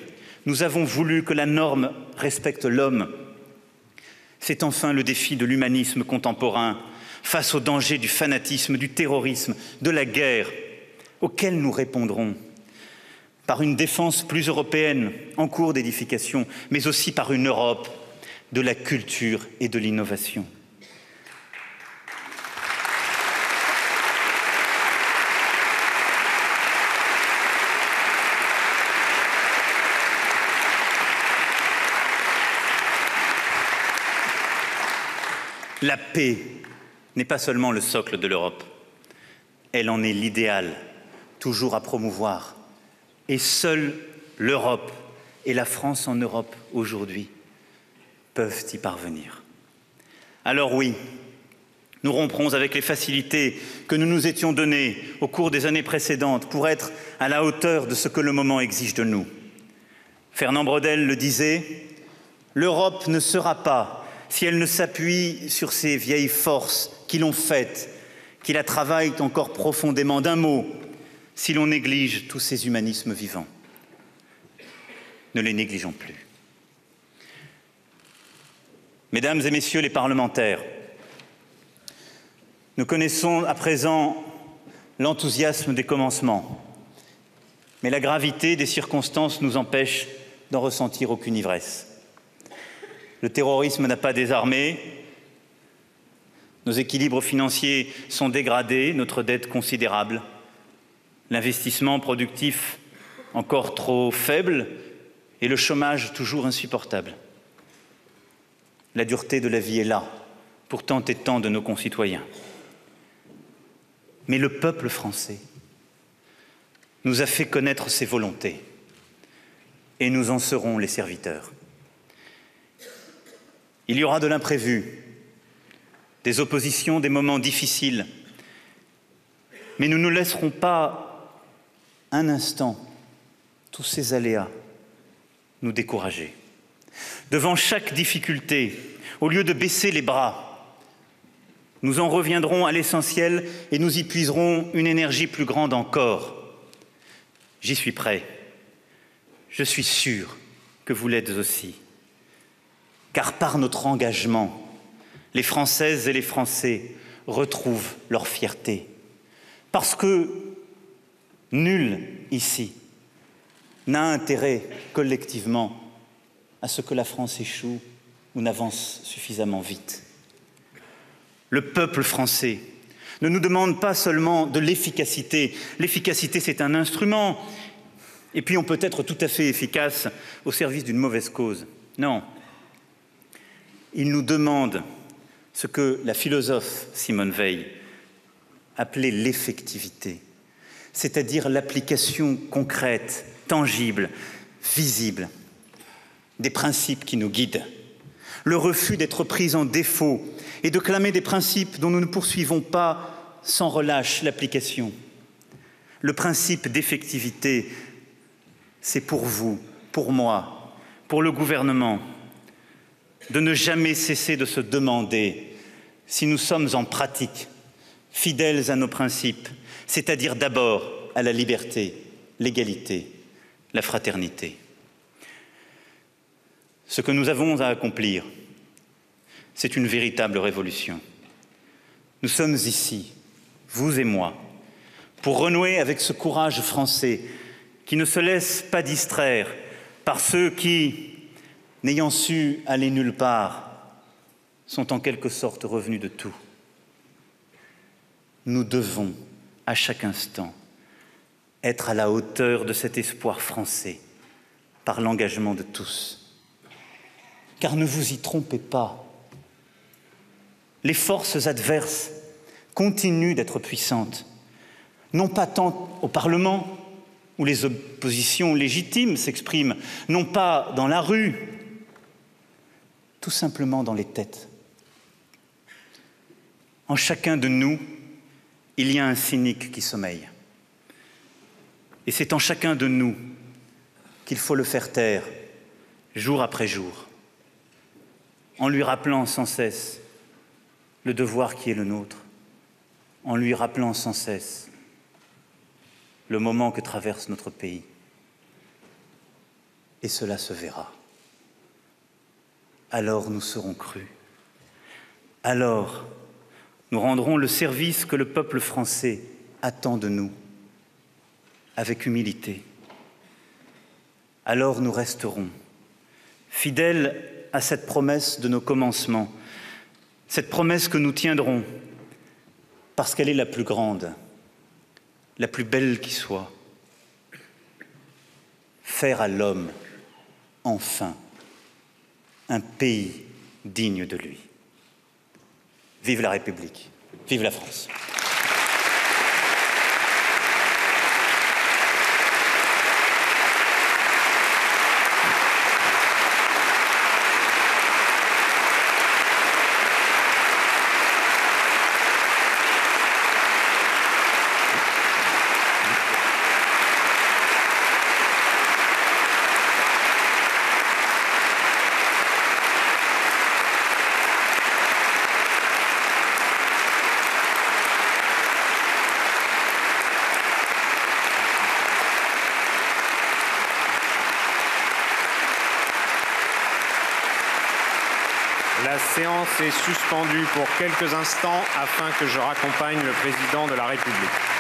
nous avons voulu que la norme respecte l'homme. C'est enfin le défi de l'humanisme contemporain face aux dangers du fanatisme, du terrorisme, de la guerre, auquel nous répondrons par une défense plus européenne en cours d'édification, mais aussi par une Europe de la culture et de l'innovation. La paix n'est pas seulement le socle de l'Europe, elle en est l'idéal, toujours à promouvoir. Et seule l'Europe et la France en Europe aujourd'hui peuvent y parvenir. Alors oui, nous romprons avec les facilités que nous nous étions données au cours des années précédentes pour être à la hauteur de ce que le moment exige de nous. Fernand Braudel le disait, l'Europe ne sera pas si elle ne s'appuie sur ces vieilles forces qui l'ont faite, qui la travaillent encore profondément. D'un mot, si l'on néglige tous ces humanismes vivants. Ne les négligeons plus. Mesdames et messieurs les parlementaires, nous connaissons à présent l'enthousiasme des commencements, mais la gravité des circonstances nous empêche d'en ressentir aucune ivresse. Le terrorisme n'a pas désarmé, nos équilibres financiers sont dégradés, notre dette considérable, l'investissement productif encore trop faible et le chômage toujours insupportable. La dureté de la vie est là, pour tant et tant de nos concitoyens. Mais le peuple français nous a fait connaître ses volontés et nous en serons les serviteurs. Il y aura de l'imprévu, des oppositions, des moments difficiles, mais nous ne laisserons pas un instant tous ces aléas nous décourager. Devant chaque difficulté, au lieu de baisser les bras, nous en reviendrons à l'essentiel et nous y puiserons une énergie plus grande encore. J'y suis prêt. Je suis sûr que vous l'êtes aussi. Car par notre engagement, les Françaises et les Français retrouvent leur fierté. Parce que nul ici n'a intérêt collectivement à ce que la France échoue ou n'avance suffisamment vite. Le peuple français ne nous demande pas seulement de l'efficacité. L'efficacité, c'est un instrument. Et puis on peut être tout à fait efficace au service d'une mauvaise cause. Non. Il nous demande ce que la philosophe Simone Veil appelait l'effectivité, c'est-à-dire l'application concrète, tangible, visible des principes qui nous guident, le refus d'être pris en défaut et de clamer des principes dont nous ne poursuivons pas sans relâche l'application. Le principe d'effectivité, c'est pour vous, pour moi, pour le gouvernement, de ne jamais cesser de se demander si nous sommes en pratique fidèles à nos principes, c'est-à-dire d'abord à la liberté, l'égalité, la fraternité. Ce que nous avons à accomplir, c'est une véritable révolution. Nous sommes ici, vous et moi, pour renouer avec ce courage français qui ne se laisse pas distraire par ceux qui, n'ayant su aller nulle part, sont en quelque sorte revenus de tout. Nous devons, à chaque instant, être à la hauteur de cet espoir français par l'engagement de tous. Car ne vous y trompez pas, les forces adverses continuent d'être puissantes, non pas tant au Parlement, où les oppositions légitimes s'expriment non pas dans la rue, tout simplement dans les têtes. En chacun de nous, il y a un cynique qui sommeille. Et c'est en chacun de nous qu'il faut le faire taire, jour après jour, en lui rappelant sans cesse le devoir qui est le nôtre, en lui rappelant sans cesse le moment que traverse notre pays. Et cela se verra. Alors nous serons crus. Alors nous rendrons le service que le peuple français attend de nous, avec humilité. Alors nous resterons fidèles à cette promesse de nos commencements, cette promesse que nous tiendrons, parce qu'elle est la plus grande, la plus belle qui soit. Faire à l'homme, enfin, un pays digne de lui. Vive la République, vive la France. La séance est suspendue pour quelques instants afin que je raccompagne le président de la République.